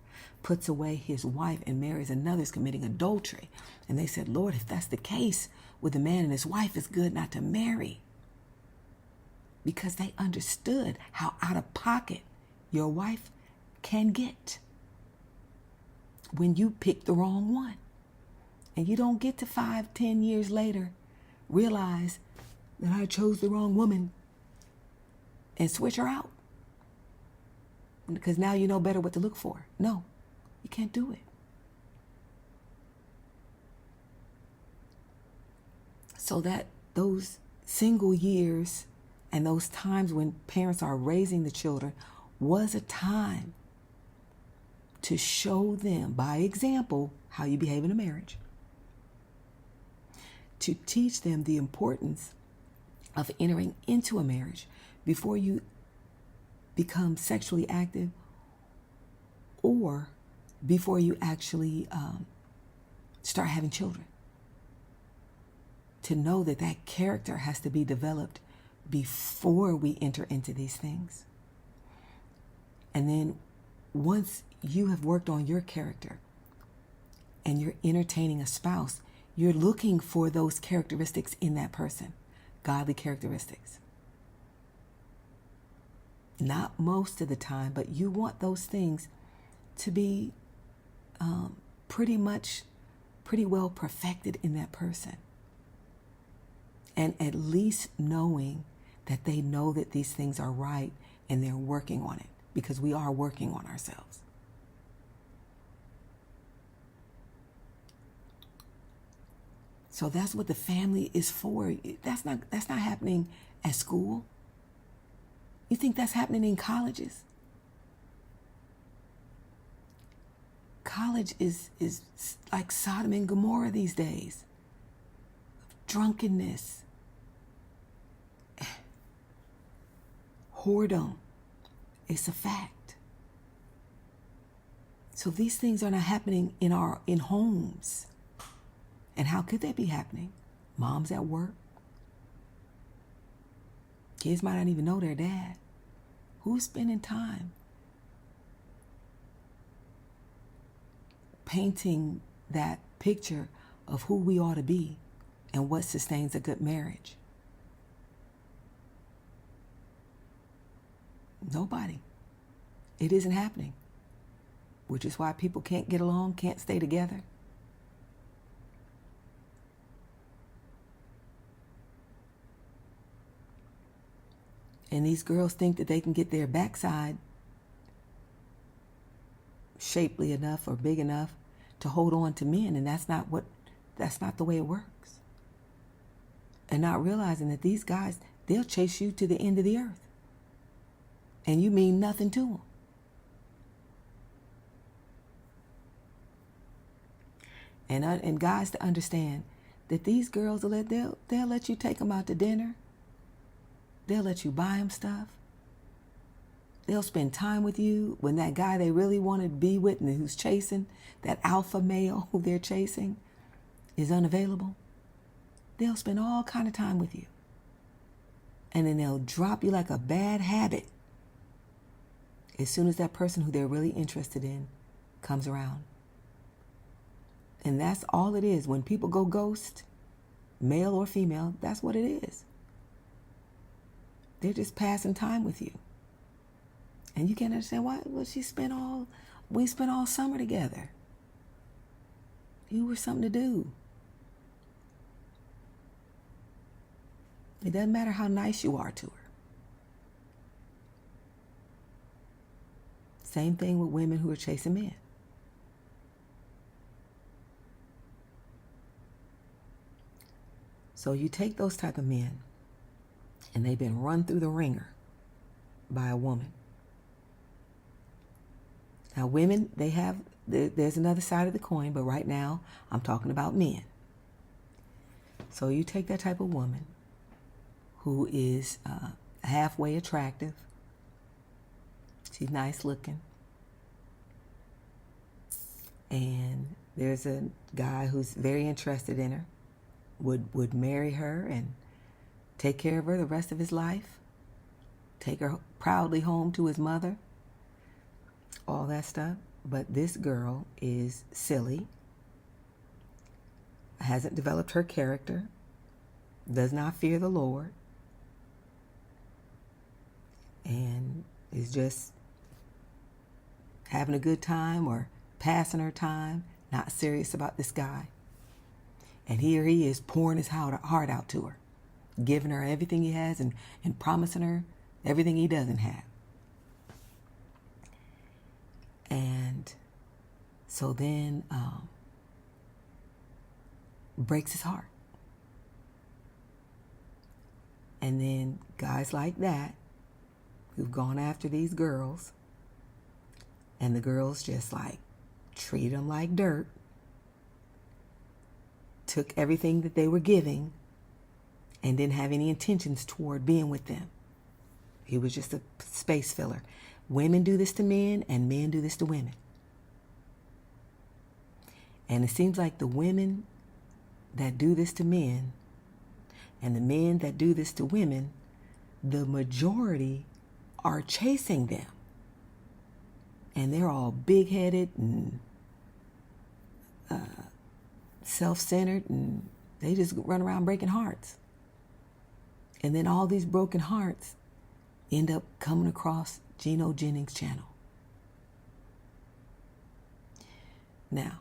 puts away his wife and marries another is committing adultery. And they said, Lord, if that's the case with the man and his wife, it's good not to marry. Because they understood how out of pocket your wife can get when you pick the wrong one. And you don't get to 5-10 years later realize that I chose the wrong woman and switch her out. Because now you know better what to look for. No, you can't do it. So that those single years and those times when parents are raising the children was a time to show them by example how you behave in a marriage. To teach them the importance of entering into a marriage before you become sexually active or before you actually start having children. To know that that character has to be developed before we enter into these things. And then once you have worked on your character and you're entertaining a spouse, you're looking for those characteristics in that person, godly characteristics. Not most of the time, but you want those things to be pretty well perfected in that person. And at least knowing that they know that these things are right and they're working on it, because we are working on ourselves. So that's what the family is for. That's not happening at school. You think that's happening in colleges? College is like Sodom and Gomorrah these days. Drunkenness, whoredom. It's a fact. So these things are not happening in homes. And how could they be happening? Mom's at work. Kids might not even know their dad. Who's spending time painting that picture of who we ought to be and what sustains a good marriage? Nobody. It isn't happening. Which is why people can't get along, can't stay together. And these girls think that they can get their backside shapely enough or big enough to hold on to men, and that's not the way it works. And not realizing that these guys, they'll chase you to the end of the earth. And you mean nothing to them. And guys to understand that these girls, they'll let you take them out to dinner. They'll let you buy them stuff. They'll spend time with you when that guy they really want to be with and who's chasing, that alpha male who they're chasing, is unavailable. They'll spend all kind of time with you. And then they'll drop you like a bad habit as soon as that person who they're really interested in comes around. And that's all it is. When people go ghost, male or female, that's what it is. They're just passing time with you. And you can't understand why. Well, we spent all summer together. You were something to do. It doesn't matter how nice you are to her. Same thing with women who are chasing men. So you take those type of men, and they've been run through the ringer by a woman. Now, women, there's another side of the coin, but right now I'm talking about men. So you take that type of woman who is halfway attractive. She's nice looking. And there's a guy who's very interested in her, would marry her and take care of her the rest of his life, take her proudly home to his mother, all that stuff. But this girl is silly, hasn't developed her character, does not fear the Lord, and is just having a good time or passing her time, not serious about this guy. And here he is pouring his heart out to her, giving her everything he has and promising her everything he doesn't have. And so then breaks his heart. And then guys like that who've gone after these girls, and the girls just like treat them like dirt, took everything that they were giving and didn't have any intentions toward being with them. He was just a space filler. Women do this to men, and men do this to women. And it seems like the women that do this to men and the men that do this to women, the majority are chasing them. And they're all big-headed and self-centered, and they just run around breaking hearts. And then all these broken hearts end up coming across Gino Jennings' channel. Now,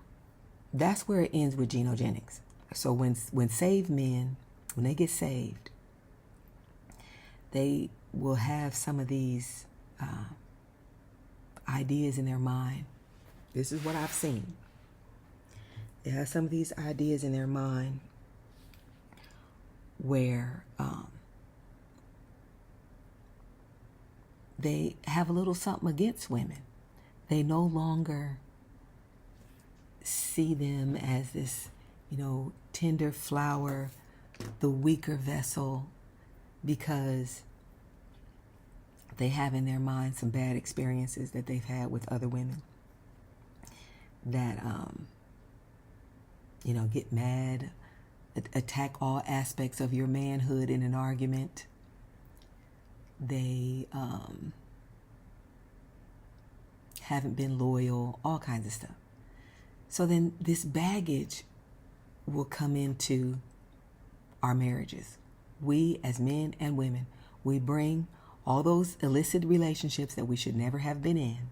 that's where it ends with Gino Jennings. So when saved men, when they get saved, they will have some of these ideas in their mind. This is what I've seen. They have some of these ideas in their mind where they have a little something against women. They no longer see them as this, tender flower, the weaker vessel, because they have in their mind some bad experiences that they've had with other women that, get mad, attack all aspects of your manhood in an argument. They haven't been loyal, all kinds of stuff. So then this baggage will come into our marriages. We as men and women, we bring all those illicit relationships that we should never have been in.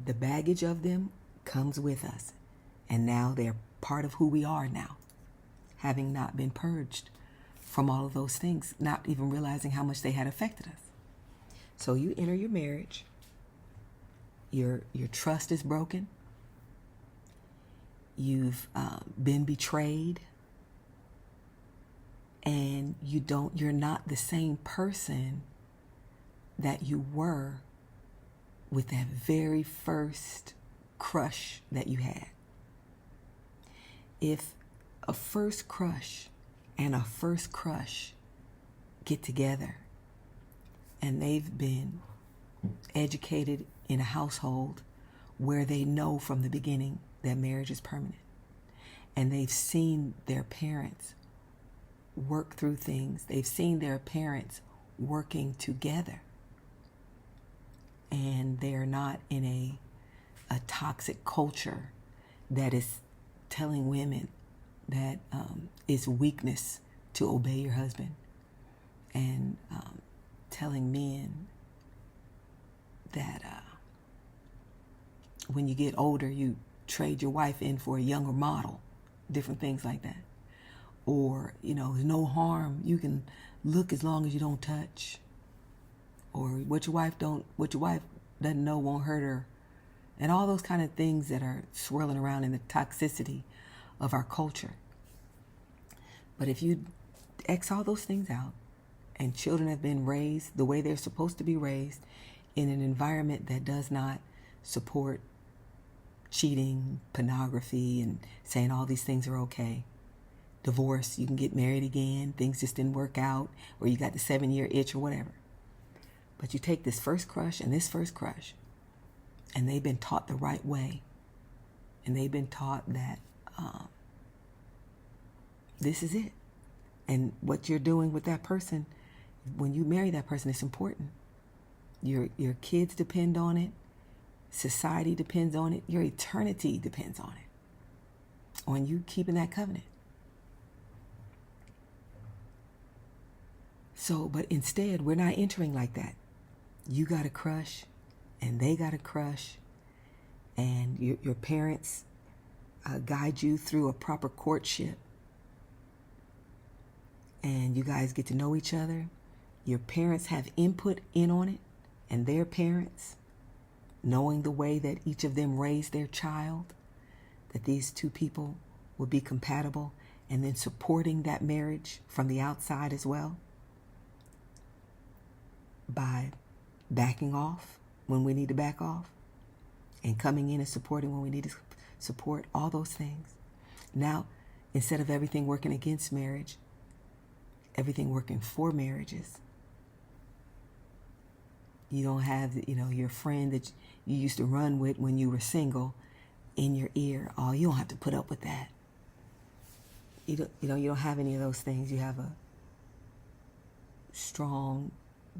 The baggage of them comes with us. And now they're part of who we are now, having not been purged from all of those things, not even realizing how much they had affected us. So you enter your marriage, your trust is broken, you've been betrayed, and you're not the same person that you were with that very first crush that you had. If a first crush and a first crush get together and they've been educated in a household where they know from the beginning that marriage is permanent, and they've seen their parents work through things, they've seen their parents working together, and they're not in a toxic culture that is telling women that it's weakness to obey your husband, and telling men that when you get older, you trade your wife in for a younger model, different things like that. Or, there's no harm. You can look as long as you don't touch. Or what your wife doesn't know won't hurt her. And all those kind of things that are swirling around in the toxicity of our culture. But if you X all those things out, and children have been raised the way they're supposed to be raised in an environment that does not support cheating, pornography, and saying all these things are okay. Divorce, you can get married again, things just didn't work out, or you got the 7-year itch or whatever. But you take this first crush and this first crush, and they've been taught the right way. And they've been taught that this is it. And what you're doing with that person, when you marry that person, it's important. Your kids depend on it. Society depends on it. Your eternity depends on it. On you keeping that covenant. So, but instead, we're not entering like that. You got a crush, and they got a crush, and your parents guide you through a proper courtship, and you guys get to know each other. Your parents have input in on it, and their parents, knowing the way that each of them raised their child, that these two people would be compatible, and then supporting that marriage from the outside as well by backing off when we need to back off and coming in and supporting when we need to support, all those things. Now, instead of everything working against marriage, everything working for marriages. You don't have, your friend that you used to run with when you were single in your ear. Oh, you don't have to put up with that. You don't have any of those things. You have a strong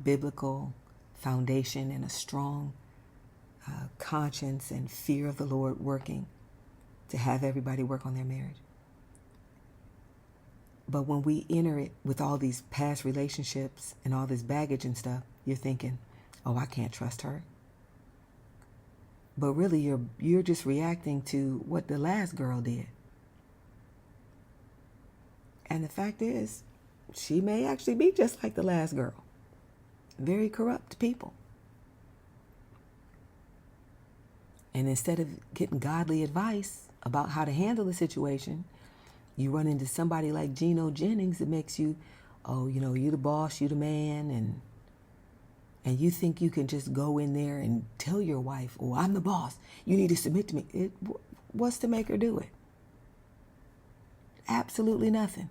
biblical foundation and a strong conscience and fear of the Lord working to have everybody work on their marriage. But when we enter it with all these past relationships and all this baggage and stuff, you're thinking, oh, I can't trust her. But really, you're just reacting to what the last girl did. And the fact is, she may actually be just like the last girl. Very corrupt people. And instead of getting godly advice about how to handle the situation, you run into somebody like Gino, Jennings that makes you, oh, you the boss, you the man, and you think you can just go in there and tell your wife, oh, I'm the boss, you need to submit to me. What's to make her do it? Absolutely nothing.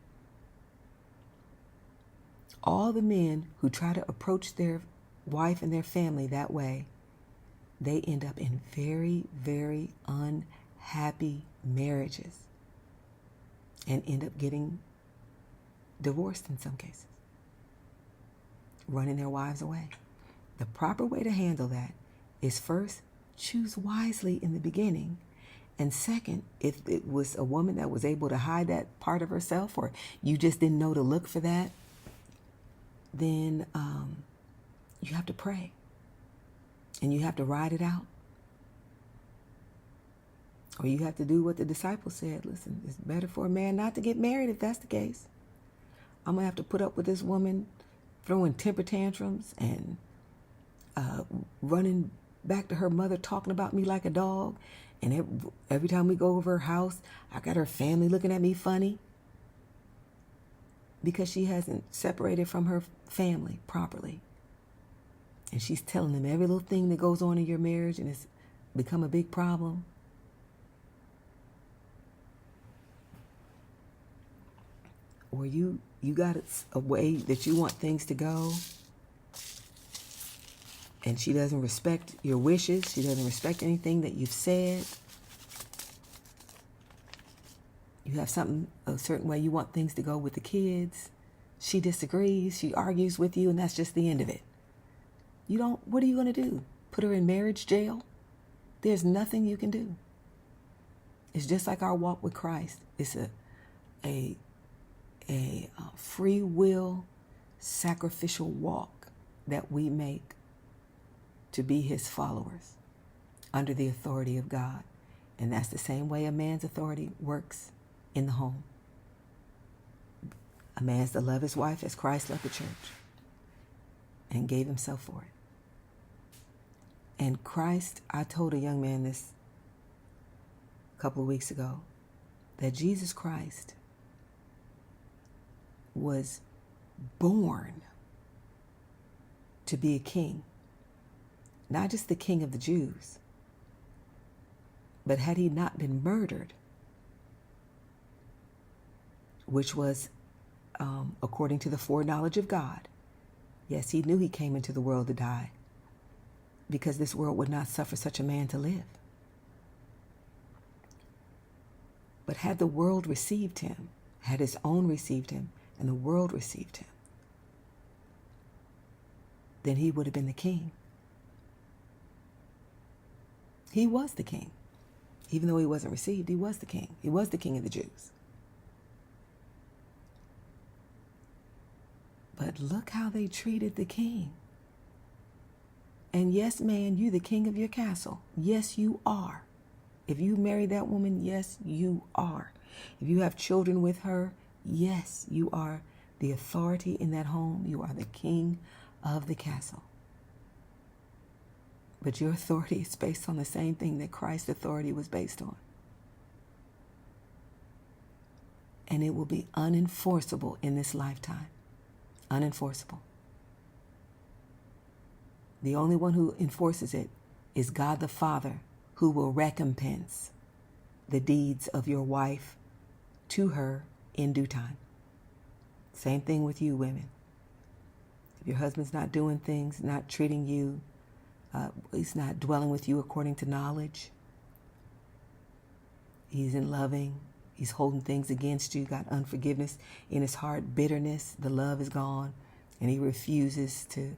All the men who try to approach their wife and their family that way, they end up in very, very unhappy marriages and end up getting divorced in some cases, running their wives away. The proper way to handle that is first, choose wisely in the beginning. And second, if it was a woman that was able to hide that part of herself, or you just didn't know to look for that, then you have to pray and you have to ride it out. Or you have to do what the disciples said. Listen, it's better for a man not to get married if that's the case. I'm going to have to put up with this woman throwing temper tantrums and running back to her mother talking about me like a dog. And every time we go over her house, I got her family looking at me funny because she hasn't separated from her family properly. And she's telling them every little thing that goes on in your marriage, and it's become a big problem. Or you got a way that you want things to go, and she doesn't respect your wishes. She doesn't respect anything that you've said. You have a certain way you want things to go with the kids. She disagrees. She argues with you, and that's just the end of it. What are you going to do? Put her in marriage jail? There's nothing you can do. It's just like our walk with Christ. It's a free will, sacrificial walk that we make to be his followers under the authority of God. And that's the same way a man's authority works in the home. A man's to love his wife as Christ loved the church and gave himself for it. And Christ, I told a young man this a couple of weeks ago, that Jesus Christ was born to be a king, not just the king of the Jews, but had he not been murdered, which was according to the foreknowledge of God. Yes, he knew he came into the world to die because this world would not suffer such a man to live. But had the world received him, had his own received him, and the world received him, then he would have been the king. He was the king. Even though he wasn't received, he was the king. He was the king of the Jews. But look how they treated the king. And yes, man, you the king of your castle. Yes, you are. If you marry that woman, yes, you are. If you have children with her, yes, you are the authority in that home. You are the king of the castle. But your authority is based on the same thing that Christ's authority was based on. And it will be unenforceable in this lifetime. Unenforceable. The only one who enforces it is God the Father, who will recompense the deeds of your wife to her in due time. Same thing with you women. If your husband's not doing things, not treating you, he's not dwelling with you according to knowledge, he's in loving, he's holding things against you, got unforgiveness in his heart, bitterness, the love is gone, and he refuses to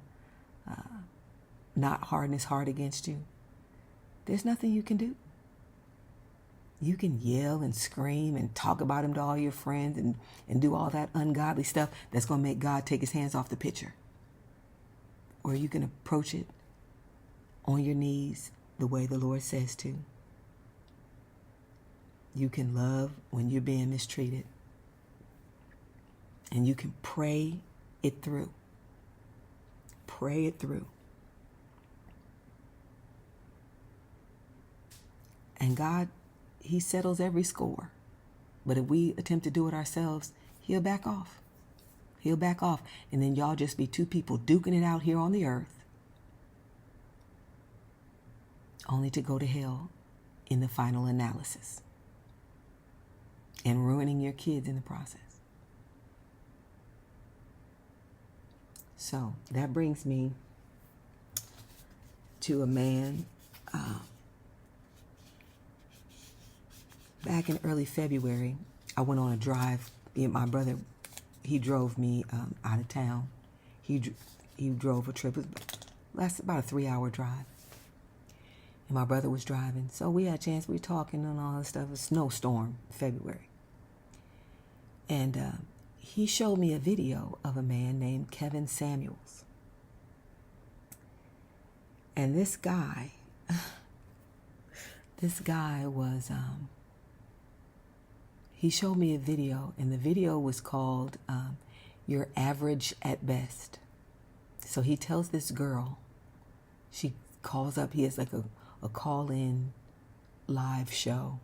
not harden his heart against you, there's nothing you can do. You can yell and scream and talk about him to all your friends and do all that ungodly stuff that's going to make God take his hands off the pitcher. Or you can approach it on your knees the way the Lord says to. You can love when you're being mistreated. And you can pray it through. Pray it through. And God, he settles every score. But if we attempt to do it ourselves, he'll back off. He'll back off. And then y'all just be two people duking it out here on the earth, only to go to hell in the final analysis and ruining your kids in the process. So that brings me to a man back in early February. I went on a drive. My brother, he drove me out of town. He drove a trip. It lasted about a 3-hour drive. And my brother was driving. So we had a chance. We were talking and all that stuff. A snowstorm, February. And he showed me a video of a man named Kevin Samuels. And this guy was, he showed me a video, and the video was called You're Average at Best. So he tells this girl, she calls up, he has like a call-in live show,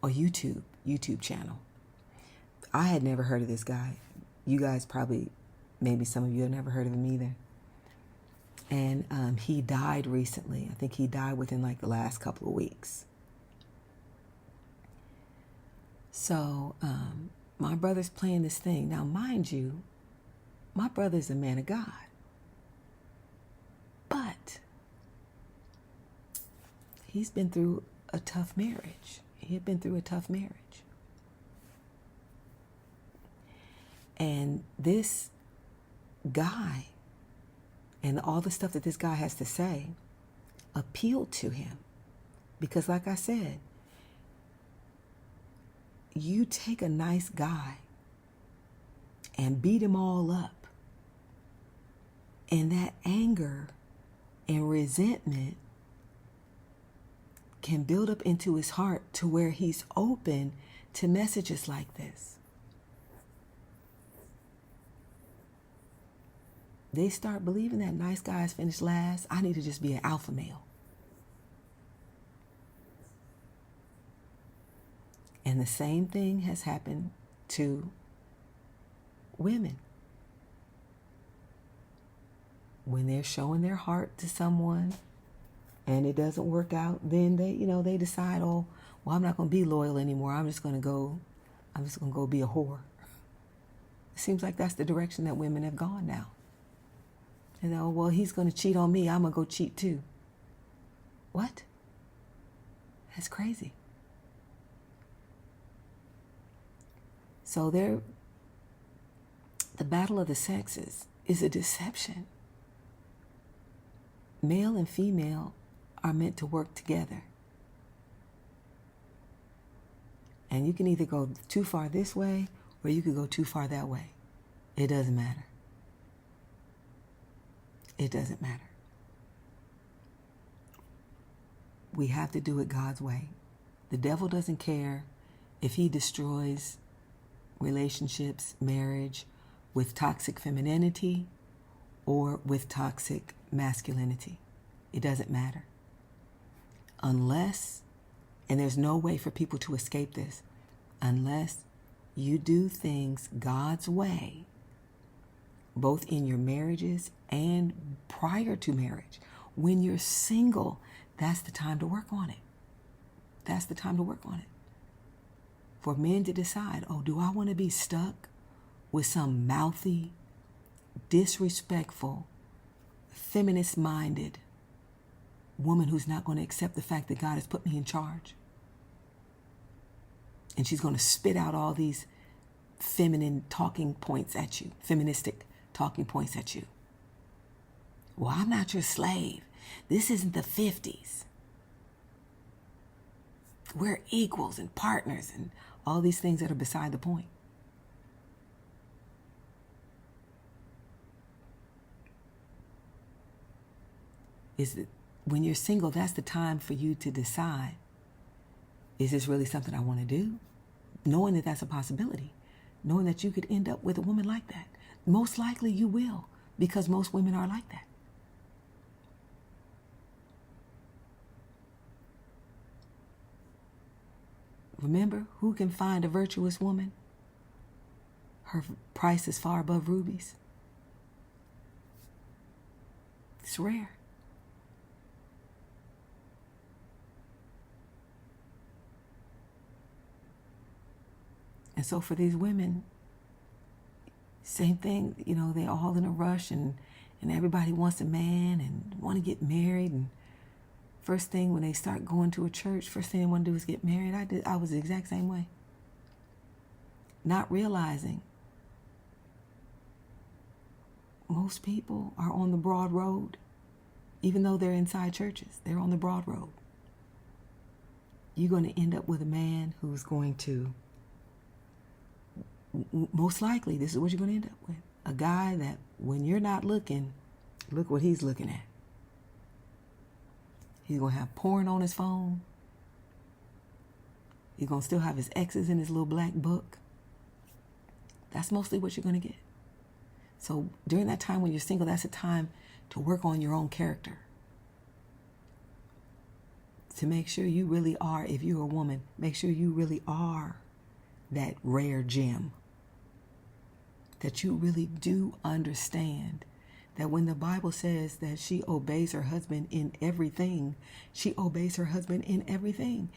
a YouTube channel. I had never heard of this guy. You guys probably, maybe some of you have never heard of him either. And he died recently. I think he died within like the last couple of weeks. So my brother's playing this thing. Now, mind you, my brother's a man of God. But he's been through a tough marriage. He had been through a tough marriage. And this guy and all the stuff that this guy has to say appealed to him. Because like I said, you take a nice guy and beat him all up, and that anger and resentment can build up into his heart to where he's open to messages like this. They start believing that nice guys finish last. I need to just be an alpha male. And the same thing has happened to women. When they're showing their heart to someone and it doesn't work out, then they decide, oh, well, I'm not going to be loyal anymore. I'm just going to go be a whore. It seems like that's the direction that women have gone now. Well, he's going to cheat on me. I'm going to go cheat too. What? That's crazy. So the battle of the sexes is a deception. Male and female are meant to work together. And you can either go too far this way or you could go too far that way. It doesn't matter. It doesn't matter. We have to do it God's way. The devil doesn't care if he destroys relationships, marriage, with toxic femininity or with toxic masculinity. It doesn't matter. Unless, and there's no way for people to escape this, unless you do things God's way, both in your marriages and prior to marriage. When you're single, that's the time to work on it. That's the time to work on it. For men to decide, oh, do I want to be stuck with some mouthy, disrespectful, feminist-minded woman who's not going to accept the fact that God has put me in charge? And she's going to spit out all these feminine talking points at you, feministic talking points at you. Well, I'm not your slave. This isn't the 50s. We're equals and partners and all these things that are beside the point. Is that when you're single, that's the time for you to decide, is this really something I want to do? Knowing that that's a possibility. Knowing that you could end up with a woman like that. Most likely you will, because most women are like that. Remember, who can find a virtuous woman? Her price is far above rubies. It's rare. And so for these women, same thing, they're all in a rush and everybody wants a man and want to get married. And first thing when they start going to a church, first thing they want to do is get married. I was the exact same way. Not realizing most people are on the broad road. Even though they're inside churches, they're on the broad road. You're going to end up with a man who's going to, most likely, this is what you're going to end up with. A guy that when you're not looking, look what he's looking at. He's going to have porn on his phone. He's going to still have his exes in his little black book. That's mostly what you're going to get. So during that time when you're single, that's a time to work on your own character. To make sure you really are, if you're a woman, make sure you really are that rare gem. That you really do understand that when the Bible says that she obeys her husband in everything, she obeys her husband in everything.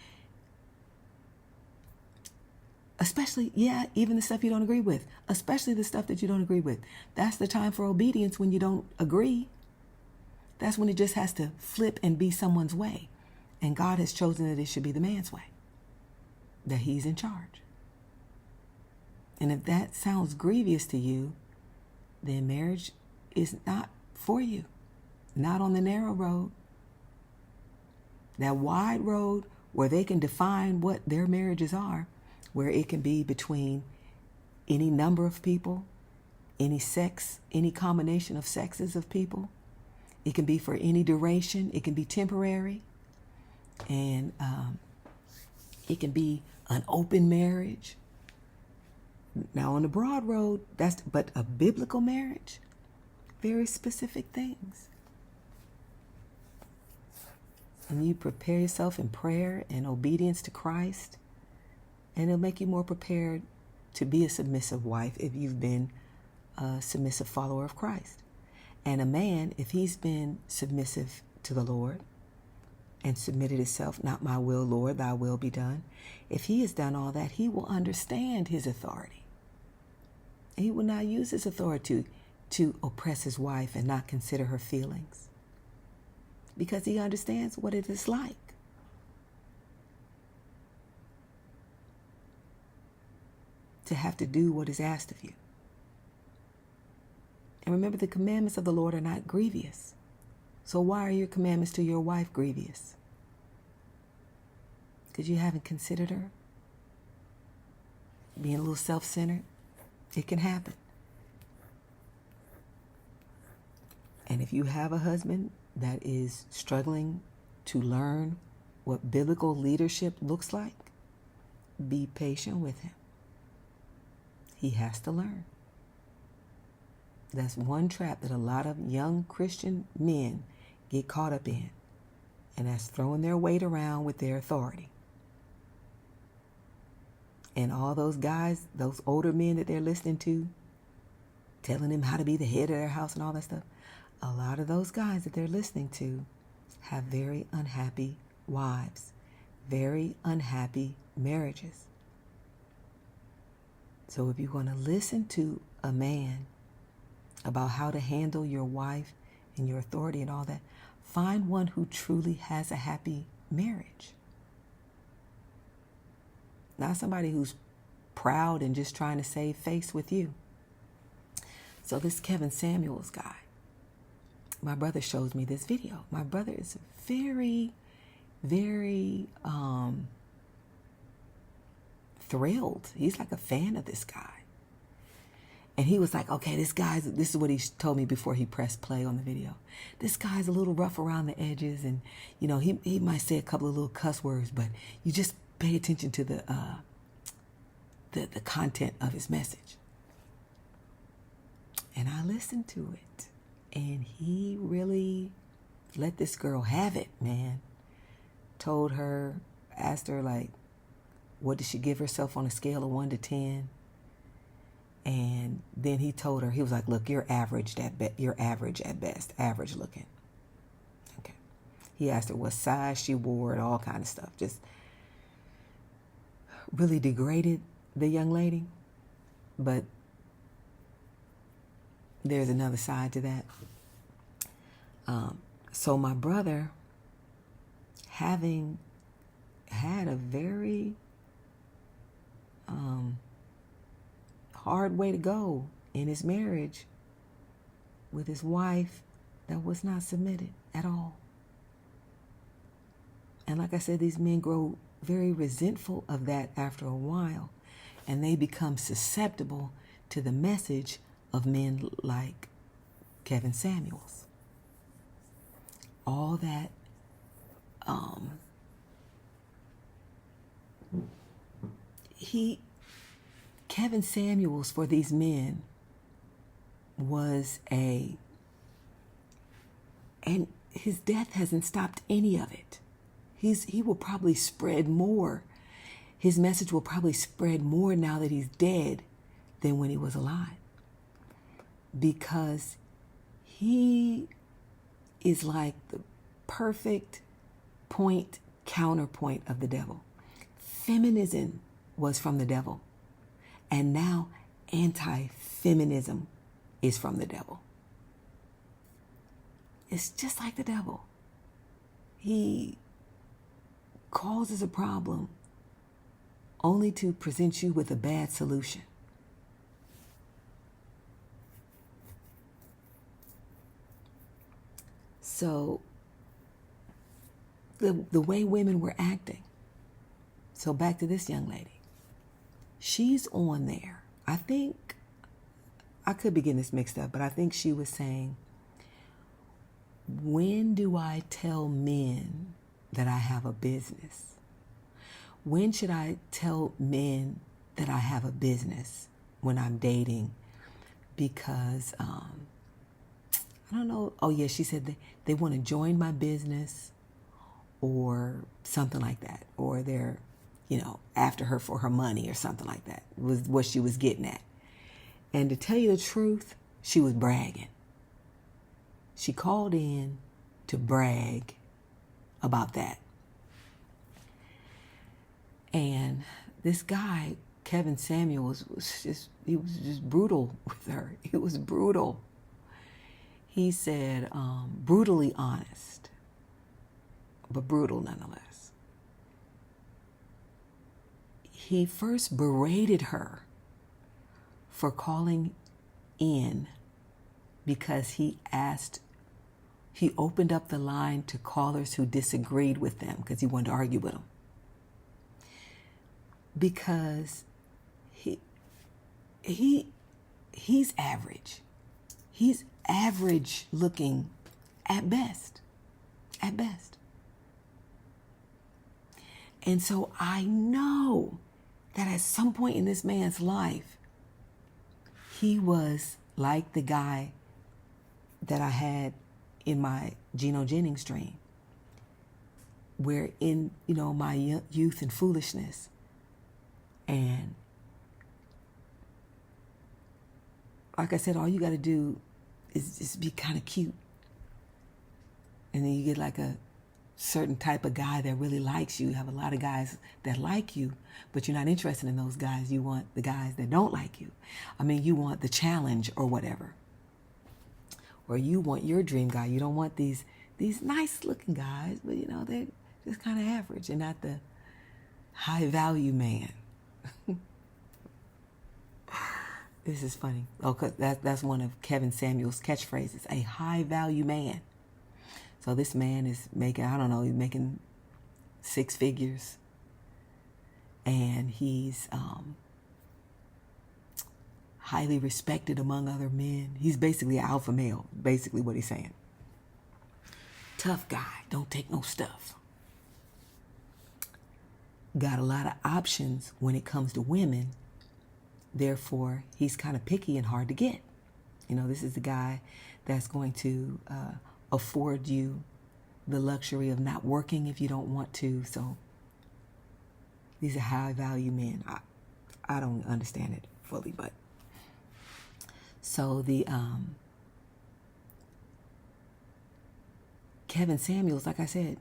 Especially, even the stuff you don't agree with. Especially the stuff that you don't agree with. That's the time for obedience when you don't agree. That's when it just has to flip and be someone's way. And God has chosen that it should be the man's way. That he's in charge. And if that sounds grievous to you, then marriage is not for you. Not on the narrow road. That wide road where they can define what their marriages are, where it can be between any number of people, any sex, any combination of sexes of people. It can be for any duration. It can be temporary. And it can be an open marriage. Now on the broad road, but a biblical marriage, very specific things. And you prepare yourself in prayer and obedience to Christ, and it'll make you more prepared to be a submissive wife if you've been a submissive follower of Christ. And a man, if he's been submissive to the Lord and submitted himself, not my will, Lord, thy will be done. If he has done all that, he will understand his authority. He will not use his authority to oppress his wife and not consider her feelings, because he understands what it is like. To have to do what is asked of you. And remember, the commandments of the Lord are not grievous. So why are your commandments to your wife grievous? Because you haven't considered her? Being a little self-centered? It can happen. And if you have a husband that is struggling to learn what biblical leadership looks like, be patient with him. He has to learn. That's one trap that a lot of young Christian men get caught up in. And that's throwing their weight around with their authority. And all those guys, those older men that they're listening to, telling them how to be the head of their house and all that stuff, a lot of those guys that they're listening to have very unhappy wives, very unhappy marriages. So if you're going to listen to a man about how to handle your wife and your authority and all that, find one who truly has a happy marriage. Not somebody who's proud and just trying to save face with you. So this Kevin Samuels guy, my brother shows me this video. My brother is very, very thrilled. He's like a fan of this guy. And he was like, okay, this is what he told me before he pressed play on the video. This guy's a little rough around the edges, and he might say a couple of little cuss words, but you just pay attention to the content of his message. And I listened to it, and he really let this girl have it, man. Told her, asked her, like, what did she give herself on a scale of 1 to 10? And then he told her, he was like, look, you're average at best, average looking. Okay. He asked her what size she wore and all kind of stuff. Just really degraded the young lady. But there's another side to that. So my brother, having had a very hard way to go in his marriage with his wife that was not submitted at all. And like I said, these men grow very resentful of that after a while, and they become susceptible to the message of men like Kevin Samuels. All that Kevin Samuels for these men was and his death hasn't stopped any of it. He will probably spread more. His message will probably spread more now that he's dead than when he was alive. Because he is like the perfect counterpoint of the devil. Feminism was from the devil. And now anti-feminism is from the devil. It's just like the devil. He causes a problem only to present you with a bad solution. So the way women were acting. So back to this young lady. She's on there. I think, I could be getting this mixed up, but I think she was saying, when do I tell men that I have a business? When should I tell men that I have a business when I'm dating? Because, I don't know. Oh yeah, she said they want to join my business or something like that. Or they're, after her for her money or something like that was what she was getting at. And to tell you the truth, she was bragging. She called in to brag about that. And this guy, Kevin Samuels, he was just brutal with her. It was brutal. He said, brutally honest, but brutal nonetheless. He first berated her for calling in because he opened up the line to callers who disagreed with them because he wanted to argue with them. Because he's average. He's average looking at best. At best. And so I know that at some point in this man's life, he was like the guy that I had in my Gino Jennings dream, where in, my youth and foolishness, and like I said, all you got to do is just be kind of cute. And then you get like a certain type of guy that really likes you. You have a lot of guys that like you, but you're not interested in those guys. You want the guys that don't like you. I mean, you want the challenge or whatever. Or you want your dream guy. You don't want these nice looking guys, but they're just kind of average and not the high value man. This is funny. Oh, 'cause that's one of Kevin Samuels' catchphrases, a high value man. So this man is making, he's making 6 figures. And he's highly respected among other men. He's basically an alpha male, basically what he's saying. Tough guy, don't take no stuff. Got a lot of options when it comes to women. Therefore, he's kind of picky and hard to get. This is the guy that's going to afford you the luxury of not working if you don't want to. So these are high value men. I don't understand it fully, but so the Kevin Samuels, like I said,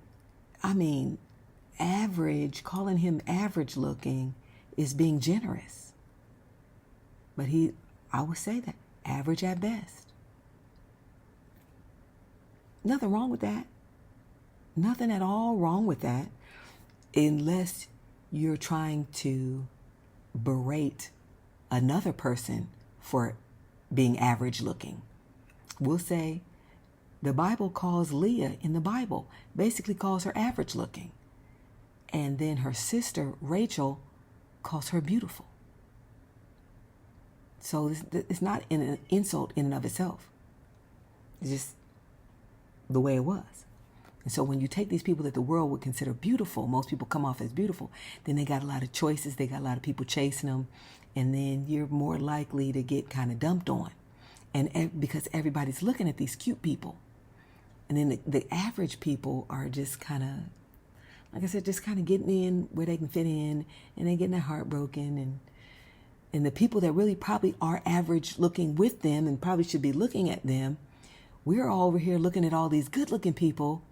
average, calling him average looking is being generous. But I would say that, average at best. Nothing wrong with that. Nothing at all wrong with that, unless you're trying to berate another person for being average looking. We'll say the Bible calls Leah in the Bible, basically calls her average looking. And then her sister, Rachel, calls her beautiful. So it's not an insult in and of itself. It's just the way it was. And so when you take these people that the world would consider beautiful, most people come off as beautiful, then they got a lot of choices, they got a lot of people chasing them, and then you're more likely to get kind of dumped on. And because everybody's looking at these cute people. And then the average people are just kind of, like I said, just kind of getting in where they can fit in, and they're getting their heart broken. And the people that really probably are average looking with them and probably should be looking at them, we're all over here looking at all these good looking people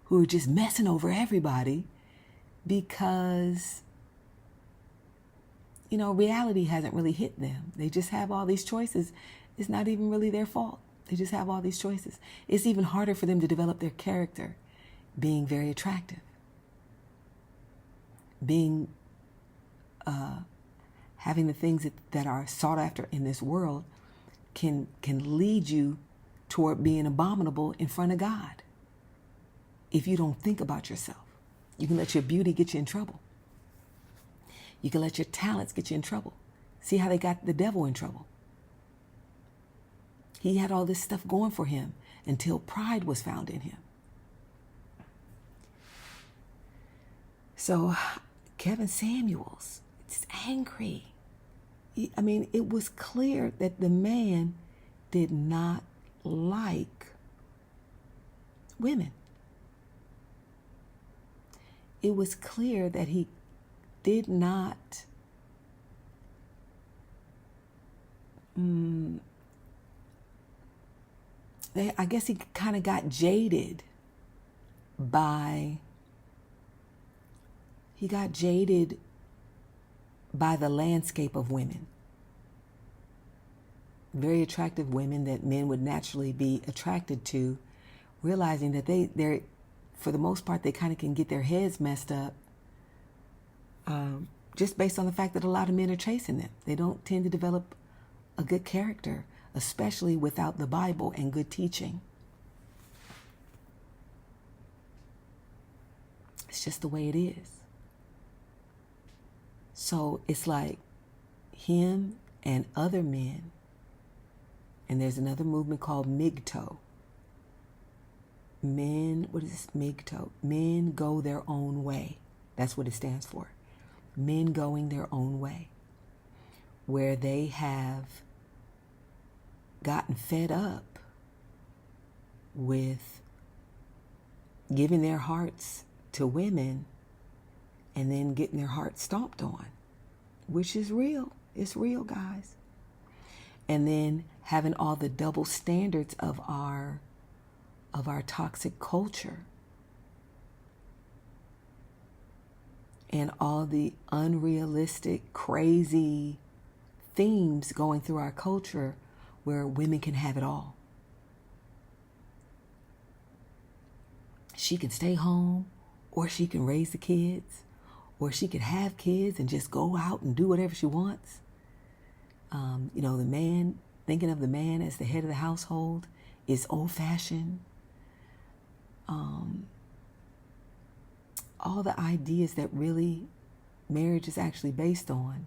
who are just messing over everybody because, reality hasn't really hit them. They just have all these choices. It's not even really their fault. They just have all these choices. It's even harder for them to develop their character, being very attractive, being, having the things that are sought after in this world can lead you toward being abominable in front of God. If you don't think about yourself, you can let your beauty get you in trouble. You can let your talents get you in trouble. See how they got the devil in trouble. He had all this stuff going for him until pride was found in him. So Kevin Samuels is angry. It was clear that the man did not like women. It was clear that he did not I guess he kind of got jaded by the landscape of women. Very attractive women that men would naturally be attracted to, realizing that they're for the most part, they kind of can get their heads messed up just based on the fact that a lot of men are chasing them. They don't tend to develop a good character, especially without the Bible and good teaching. It's just the way it is. So it's like him and other men, and there's another movement called MGTOW. What is this MGTOW? Men go their own way. That's what it stands for. Men going their own way. Where they have gotten fed up with giving their hearts to women and then getting their hearts stomped on, which is real. It's real, guys. And then having all the double standards of our toxic culture and all the unrealistic, crazy themes going through our culture where women can have it all. She can stay home, or she can raise the kids, or she could have kids and just go out and do whatever she wants. The man, thinking of the man as the head of the household is old-fashioned. All the ideas that really marriage is actually based on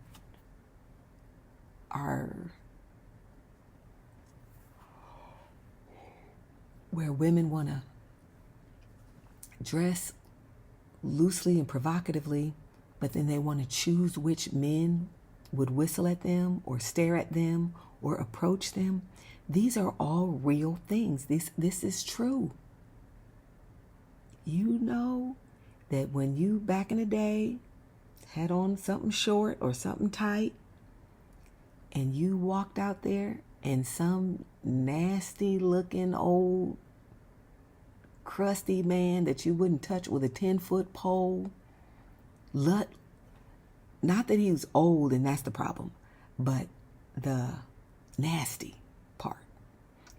are where women want to dress loosely and provocatively, but then they want to choose which men would whistle at them or stare at them or approach them. These are all real things. This is true. You know that when you back in the day had on something short or something tight and you walked out there and some nasty looking old crusty man that you wouldn't touch with a 10-foot pole, not that he was old and that's the problem, but the nasty part.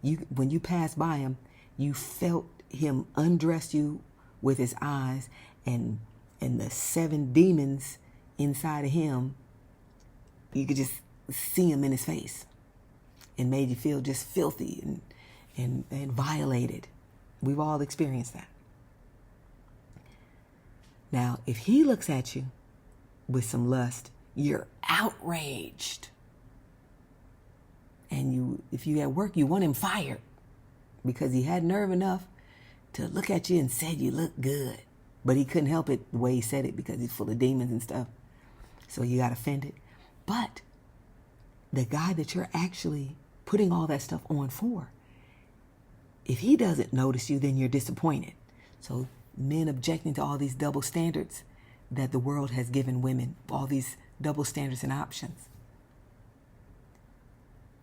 When you passed by him, you felt him undress you with his eyes, and the 7 demons inside of him, you could just see him in his face, and made you feel just filthy and violated. We've all experienced that. Now, if he looks at you with some lust, you're outraged. And if you at work, you want him fired because he had nerve enough to look at you and said you look good. But he couldn't help it the way he said it because he's full of demons and stuff. So you got offended. But the guy that you're actually putting all that stuff on for, if he doesn't notice you, then you're disappointed. So men objecting to all these double standards that the world has given women, all these double standards and options.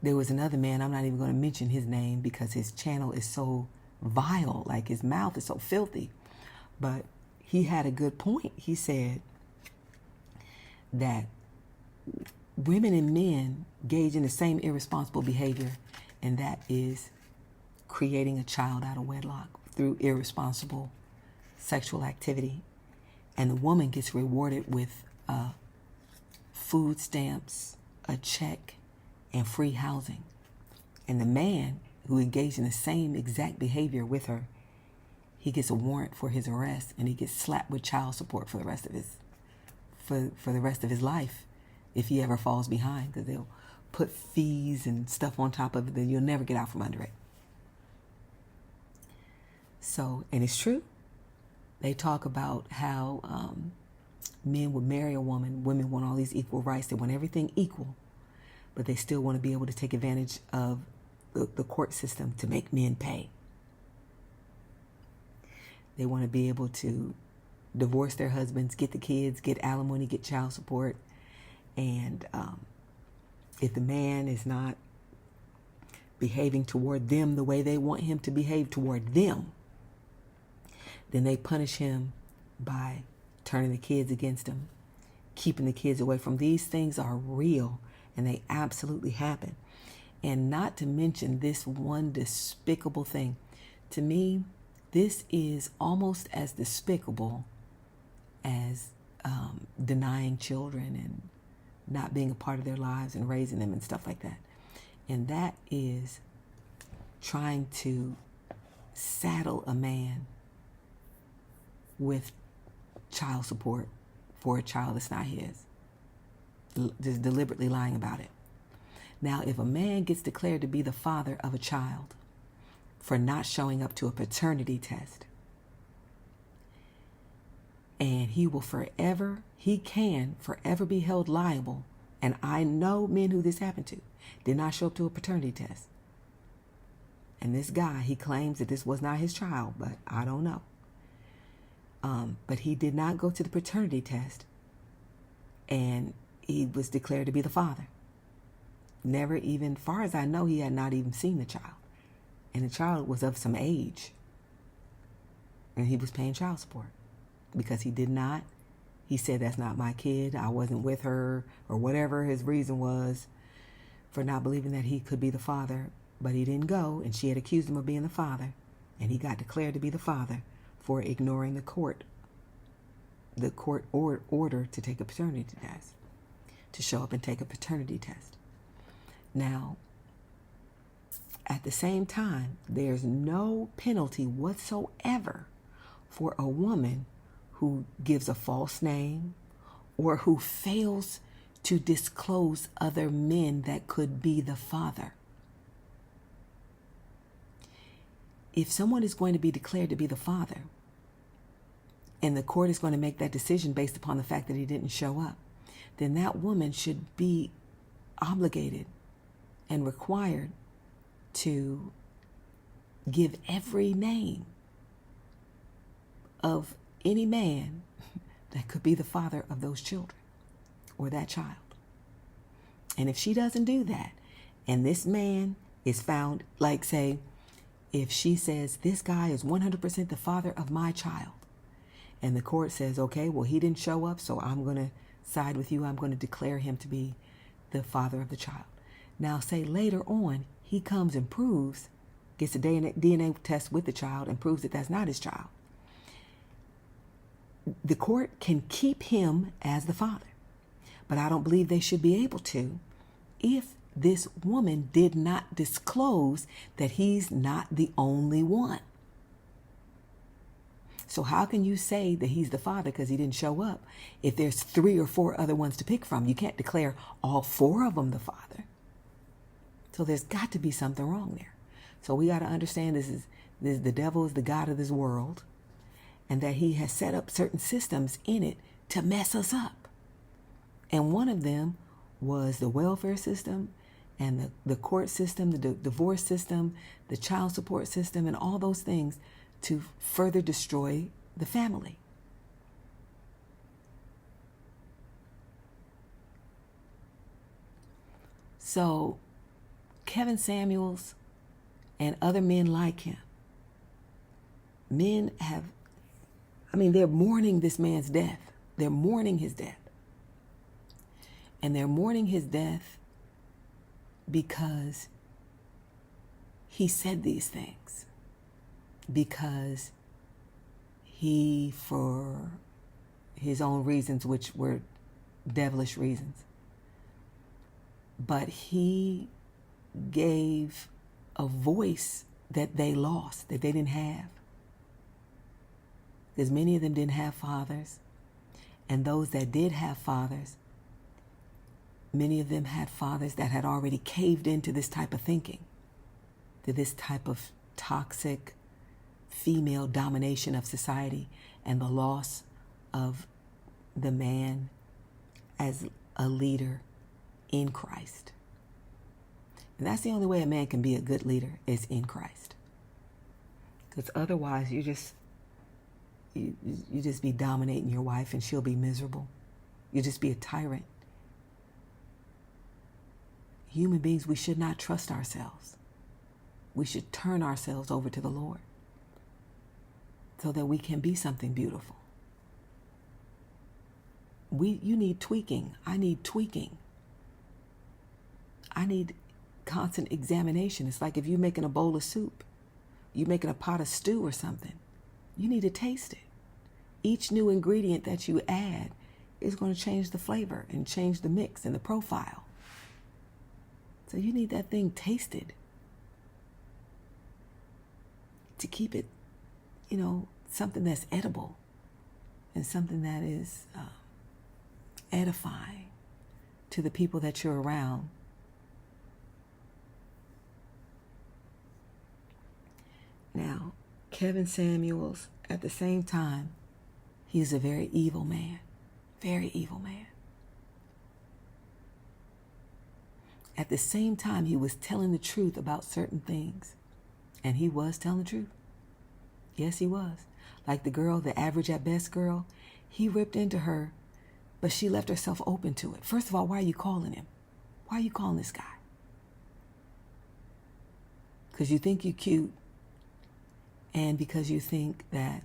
There was another man, I'm not even going to mention his name because his channel is so vile, like his mouth is so filthy. But he had a good point. He said that women and men engage in the same irresponsible behavior, and that is creating a child out of wedlock through irresponsible sexual activity. And the woman gets rewarded with food stamps, a check, and free housing. And the man who engaged in the same exact behavior with her, he gets a warrant for his arrest, and he gets slapped with child support for the rest of his life if he ever falls behind, because they'll put fees and stuff on top of it that you'll never get out from under it. So, and it's true. They talk about how men would marry a woman, women want all these equal rights, they want everything equal, but they still want to be able to take advantage of the court system to make men pay. They want to be able to divorce their husbands, get the kids, get alimony, get child support. And if the man is not behaving toward them the way they want him to behave toward them, then they punish him by turning the kids against him, keeping the kids away from. These things are real, and they absolutely happen. And not to mention this one despicable thing. To me, this is almost as despicable as denying children and not being a part of their lives and raising them and stuff like that. And that is trying to saddle a man with child support for a child that's not his. Just deliberately lying about it. Now, if a man gets declared to be the father of a child for not showing up to a paternity test, and he can forever be held liable, and I know men who this happened to, did not show up to a paternity test. And this guy, he claims that this was not his child, but I don't know. But he did not go to the paternity test, and he was declared to be the father. Never even, far as I know, he had not even seen the child. And the child was of some age. And he was paying child support because he said, that's not my kid. I wasn't with her, or whatever his reason was for not believing that he could be the father. But he didn't go, and she had accused him of being the father. And he got declared to be the father for ignoring the court order to take a paternity test, to show up and take a paternity test. Now, at the same time, there's no penalty whatsoever for a woman who gives a false name or who fails to disclose other men that could be the father. If someone is going to be declared to be the father, and the court is going to make that decision based upon the fact that he didn't show up, then that woman should be obligated and required to give every name of any man that could be the father of those children or that child. And if she doesn't do that, and this man is found, like say, if she says, this guy is 100% the father of my child, and the court says, okay, well, he didn't show up, so I'm going to side with you. I'm going to declare him to be the father of the child. Now, say later on, he comes and gets a DNA test with the child and proves that that's not his child. The court can keep him as the father, but I don't believe they should be able to if this woman did not disclose that he's not the only one. So how can you say that he's the father because he didn't show up if there's 3 or 4 other ones to pick from? You can't declare all 4 of them the father. So there's got to be something wrong there. So we got to understand the devil is the god of this world, and that he has set up certain systems in it to mess us up. And one of them was the welfare system and the court system, the divorce system, the child support system, and all those things to further destroy the family. So Kevin Samuels and other men like him, they're mourning this man's death. They're mourning his death. And they're mourning his death because he said these things. Because he, for his own reasons, which were devilish reasons, but he gave a voice that they lost, that they didn't have. Because many of them didn't have fathers. And those that did have fathers, many of them had fathers that had already caved into this type of thinking, to this type of toxic female domination of society and the loss of the man as a leader in Christ. And that's the only way a man can be a good leader, is in Christ. Because otherwise you just be dominating your wife and she'll be miserable. You just be a tyrant. Human beings, we should not trust ourselves. we should turn ourselves over to the Lord so that we can be something beautiful. You need tweaking. I need tweaking. I need constant examination. It's like if you're making a bowl of soup, you're making a pot of stew or something, you need to taste it. Each new ingredient that you add is going to change the flavor and change the mix and the profile. So you need that thing tasted to keep it, something that's edible and something that is edifying to the people that you're around. Now, Kevin Samuels, at the same time, he's a very evil man. Very evil man. At the same time, he was telling the truth about certain things. And he was telling the truth. Yes, he was. Like the girl, the average at best girl, he ripped into her, but she left herself open to it. First of all, why are you calling him? Why are you calling this guy? Because you think you're cute, and because you think that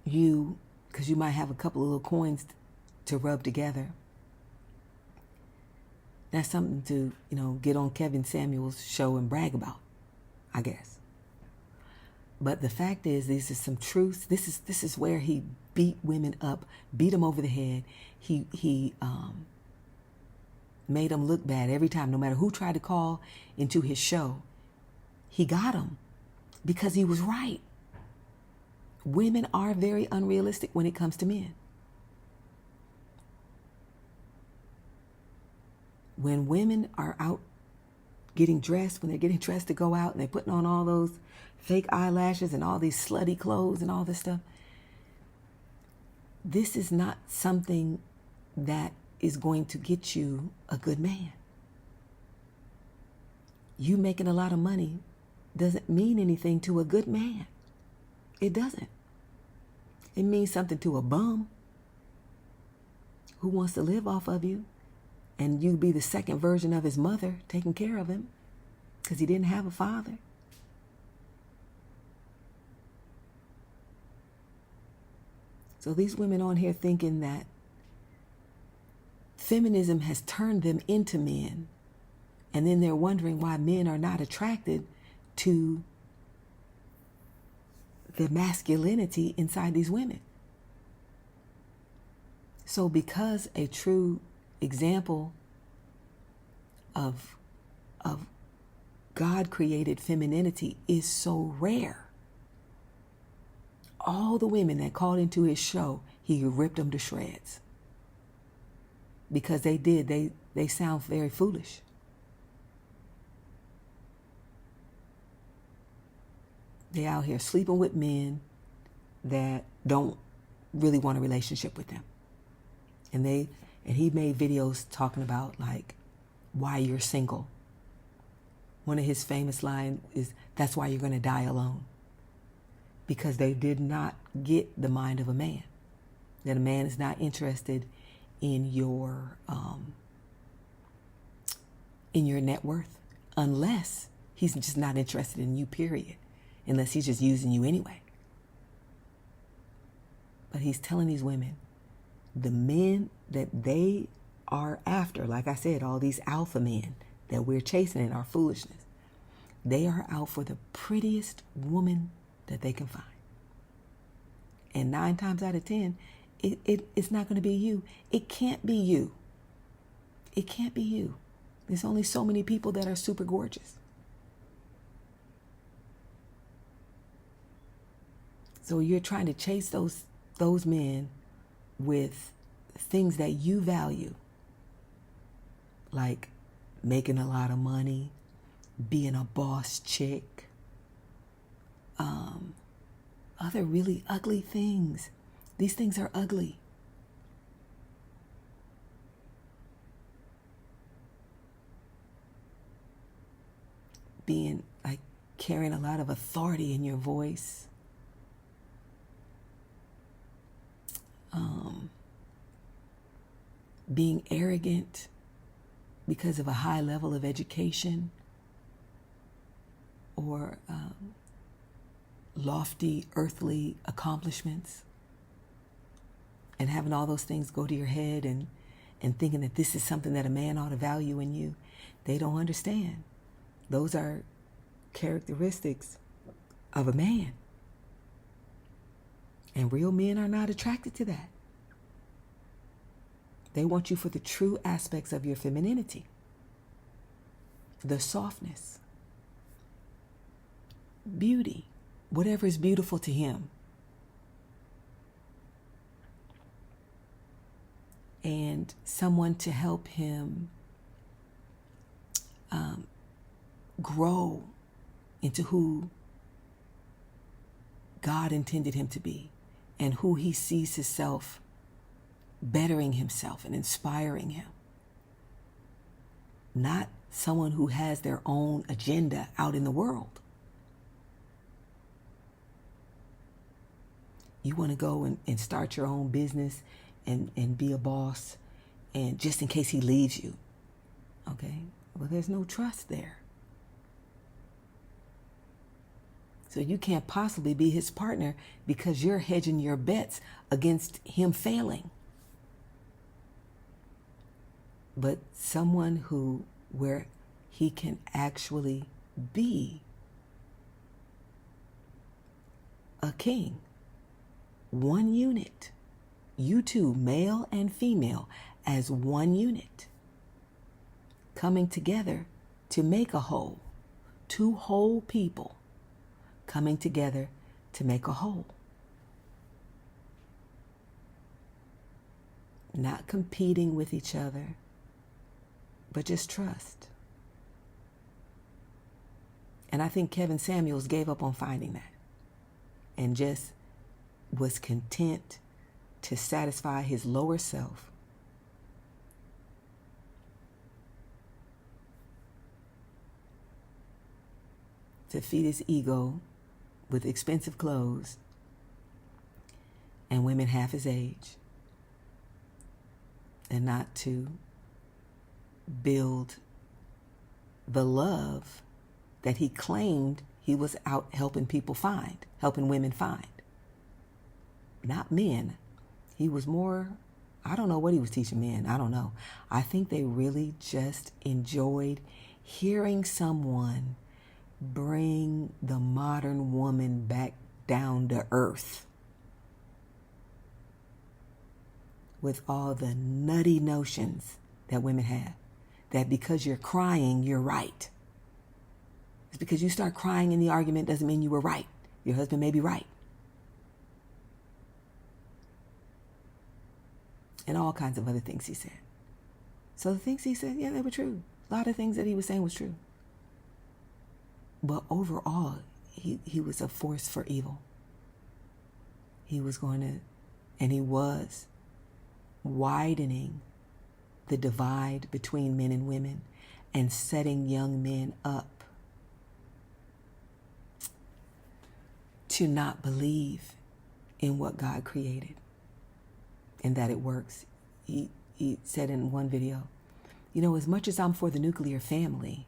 because you might have a couple of little coins to rub together. That's something to, get on Kevin Samuels' show and brag about, I guess. But the fact is, this is some truth. This is where he beat women up, beat them over the head. He made them look bad every time, no matter who tried to call into his show. He got them because he was right. Women are very unrealistic when it comes to men. When women are out getting dressed, when they're getting dressed to go out and they're putting on all those fake eyelashes and all these slutty clothes and all this stuff, this is not something that is going to get you a good man. You making a lot of money doesn't mean anything to a good man. It doesn't. It means something to a bum who wants to live off of you, and you be the second version of his mother taking care of him because he didn't have a father. So these women on here thinking that feminism has turned them into men, and then they're wondering why men are not attracted to the masculinity inside these women. So because a true example of God created femininity is so rare, all the women that called into his show, he ripped them to shreds. Because they sound very foolish. They out here sleeping with men that don't really want a relationship with them. And he made videos talking about like why you're single. One of his famous lines is, that's why you're going to die alone. Because they did not get the mind of a man. That a man is not interested in your net worth, unless he's just not interested in you, period. Unless he's just using you anyway. But he's telling these women, the men that they are after, like I said, all these alpha men that we're chasing in our foolishness, they are out for the prettiest woman that they can find. And 9 times out of 10, it's not going to be you. It can't be you. It can't be you. There's only so many people that are super gorgeous. So you're trying to chase those men with things that you value, like making a lot of money, being a boss chick, other really ugly things. These things are ugly. Being like carrying a lot of authority in your voice. being arrogant because of a high level of education or lofty earthly accomplishments, and having all those things go to your head and thinking that this is something that a man ought to value in you. They don't understand. Those are characteristics of a man. And real men are not attracted to that. They want you for the true aspects of your femininity. The softness, beauty, whatever is beautiful to him. And someone to help him grow into who God intended him to be and who he sees himself bettering himself and inspiring him. Not someone who has their own agenda out in the world. You want to go and start your own business and be a boss, and just in case he leaves you. Okay? Well, there's no trust there. So you can't possibly be his partner because you're hedging your bets against him failing. But someone where he can actually be a king. One unit. You two, male and female, as one unit. Coming together to make a whole. Two whole people coming together to make a whole. Not competing with each other, but just trust. And I think Kevin Samuels gave up on finding that and just was content to satisfy his lower self. To feed his ego with expensive clothes and women half his age, and not to build the love that he claimed he was out helping women find. Not men. He was more, I don't know what he was teaching men. I don't know. I think they really just enjoyed hearing someone bring the modern woman back down to earth with all the nutty notions that women have. That because you're crying, you're right. It's because you start crying in the argument doesn't mean you were right. Your husband may be right. And all kinds of other things he said. So the things he said, yeah, they were true. A lot of things that he was saying was true. But overall, he was a force for evil. He was widening the divide between men and women and setting young men up to not believe in what God created and that it works. He said in one video, as much as I'm for the nuclear family,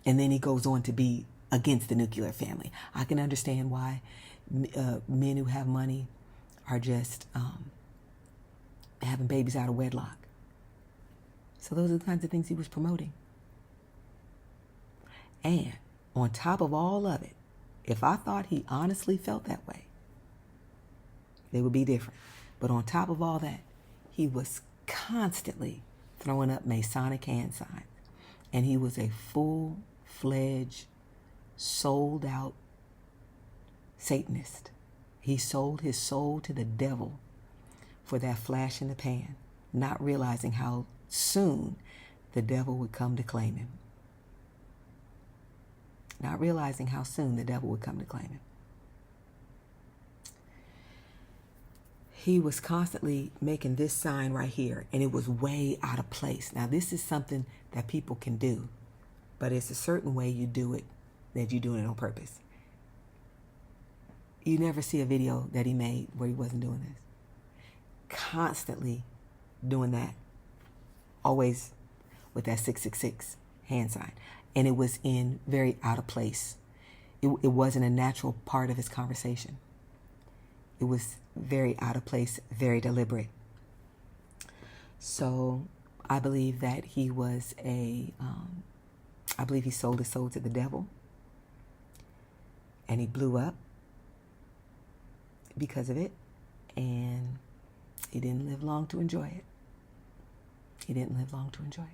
and then he goes on to be against the nuclear family. I can understand why men who have money are just having babies out of wedlock. So those are the kinds of things he was promoting. And on top of all of it, if I thought he honestly felt that way, they would be different. But on top of all that, he was constantly throwing up Masonic hand signs. And he was a full-fledged, sold-out Satanist. He sold his soul to the devil for that flash in the pan, not realizing how soon the devil would come to claim him. Not realizing how soon the devil would come to claim him. He was constantly making this sign right here, and it was way out of place. Now, this is something that people can do, but it's a certain way you do it, that you're doing it on purpose. You never see a video that he made where he wasn't doing this. Constantly doing that, always with that 666 hand sign. And it was in very out of place. It wasn't a natural part of his conversation. It was very out of place, very deliberate. So I believe that he was I believe he sold his soul to the devil. And he blew up because of it. And he didn't live long to enjoy it. He didn't live long to enjoy it.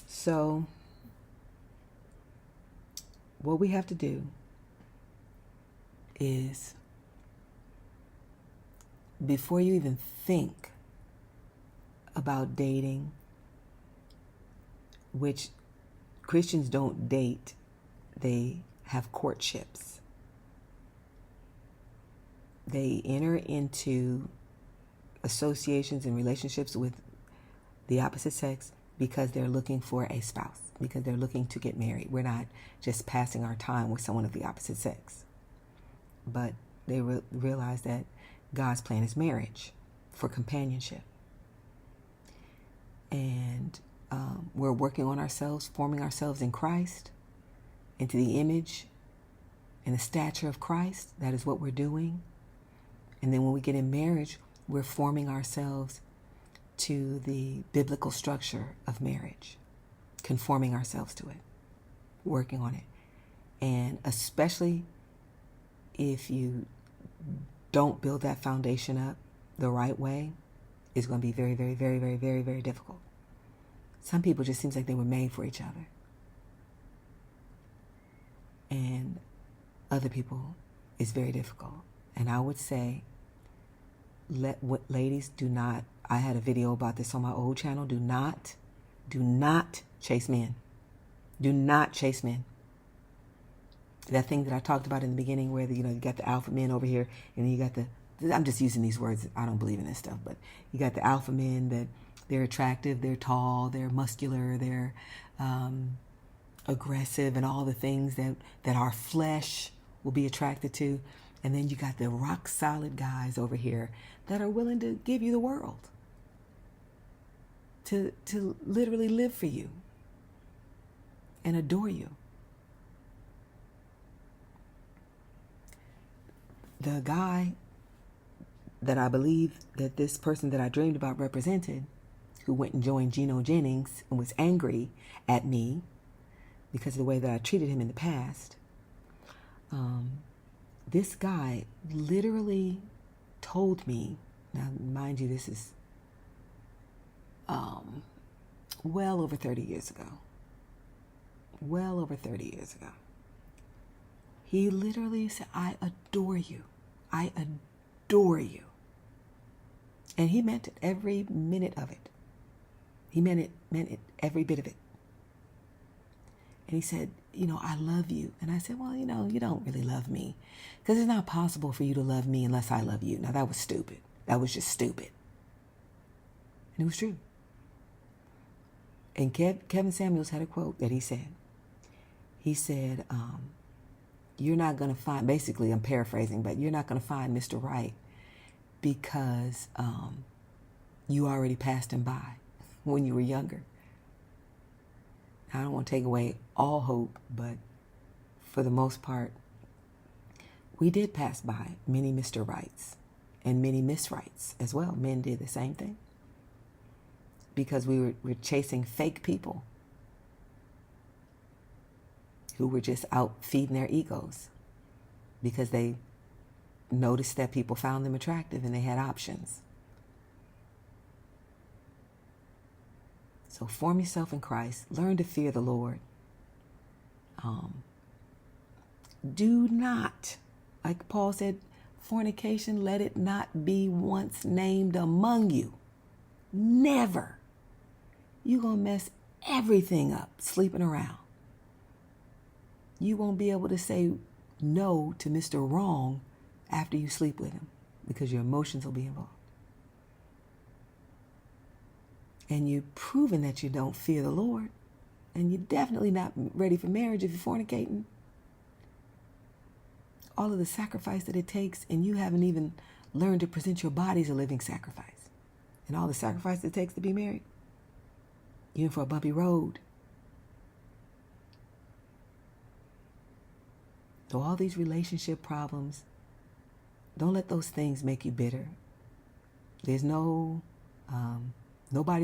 So what we have to do is, before you even think about dating, which Christians don't date, they have courtships. They enter into associations and relationships with the opposite sex because they're looking for a spouse, because they're looking to get married. We're not just passing our time with someone of the opposite sex. But they realize that God's plan is marriage for companionship. And we're working on ourselves, forming ourselves in Christ, into the image and the stature of Christ. That is what we're doing. And then when we get in marriage, we're forming ourselves to the biblical structure of marriage, conforming ourselves to it, working on it. And especially if you don't build that foundation up the right way, it's going to be very, very, very, very, very, very difficult. Some people just seems like they were made for each other. And other people, it's very difficult. And I would say, ladies, do not, I had a video about this on my old channel, do not chase men. Do not chase men. That thing that I talked about in the beginning where, you got the alpha men over here, and then you got I'm just using these words, I don't believe in this stuff, but you got the alpha men that they're attractive, they're tall, they're muscular, they're aggressive, and all the things that our flesh will be attracted to. And then you got the rock solid guys over here that are willing to give you the world, to literally live for you and adore you. The guy that I believe that this person that I dreamed about represented, who went and joined Gino Jennings and was angry at me because of the way that I treated him in the past, this guy literally told me, now mind you, this is well over 30 years ago. Well over 30 years ago. He literally said, I adore you. I adore you. And he meant it, every minute of it. He meant it, every bit of it. And he said, I love you. And I said, well, you don't really love me, because it's not possible for you to love me unless I love you. Now, that was stupid. That was just stupid. And it was true. And Kevin Samuels had a quote that he said. He said, you're not going to find, basically I'm paraphrasing, but you're not going to find Mr. Right because you already passed him by when you were younger. I don't want to take away all hope, but for the most part, we did pass by many Mr. Rights and many Miss Rights as well. Men did the same thing because we're chasing fake people who were just out feeding their egos because they noticed that people found them attractive and they had options. So form yourself in Christ. Learn to fear the Lord. Do not, like Paul said, fornication, let it not be once named among you. Never. You're going to mess everything up sleeping around. You won't be able to say no to Mr. Wrong after you sleep with him because your emotions will be involved. And you've proven that you don't fear the Lord, and you're definitely not ready for marriage if you're fornicating. all of the sacrifice that it takes, and you haven't even learned to present your body as a living sacrifice. And all the sacrifice it takes to be married. Even for a bumpy road. So all these relationship problems, don't let those things make you bitter. There's nobody's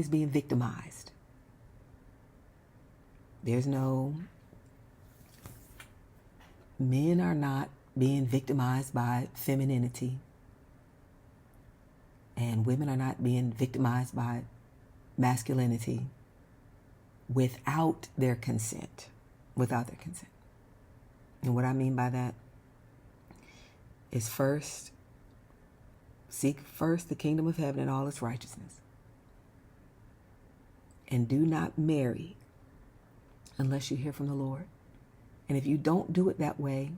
being victimized. Men are not being victimized by femininity. And women are not being victimized by masculinity without their consent. Without their consent. And what I mean by that is seek first the kingdom of heaven and all its righteousness. And do not marry unless you hear from the Lord. And if you don't do it that way,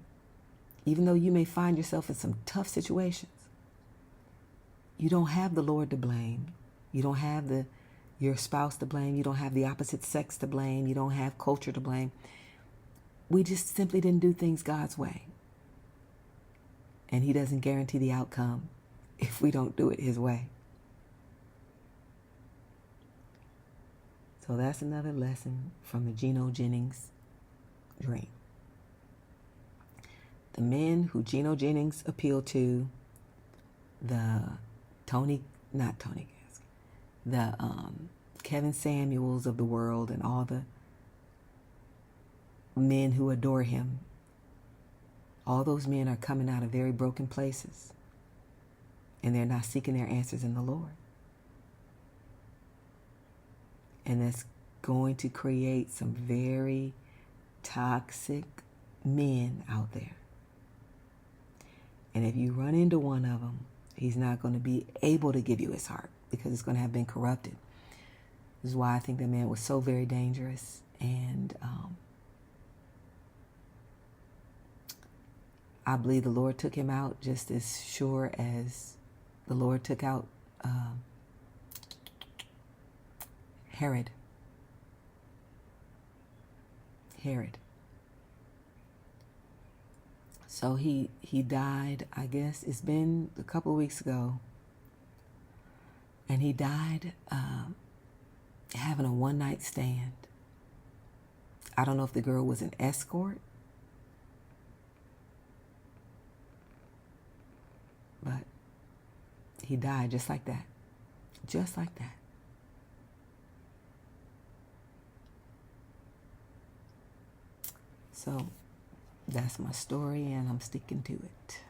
even though you may find yourself in some tough situations, you don't have the Lord to blame. You don't have your spouse to blame. You don't have the opposite sex to blame. You don't have culture to blame. We just simply didn't do things God's way. And he doesn't guarantee the outcome if we don't do it his way. So that's another lesson from the Gino Jennings dream. The men who Gino Jennings appealed to, the Kevin Samuels of the world and all the men who adore him, all those men are coming out of very broken places. And they're not seeking their answers in the Lord. And that's going to create some very toxic men out there. And if you run into one of them, he's not going to be able to give you his heart because it's going to have been corrupted. This is why I think that man was so very dangerous. And I believe the Lord took him out just as sure as the Lord took out Herod. So he died, I guess it's been a couple of weeks ago. And he died having a one-night stand. I don't know if the girl was an escort. But he died just like that. Just like that. So that's my story, and I'm sticking to it.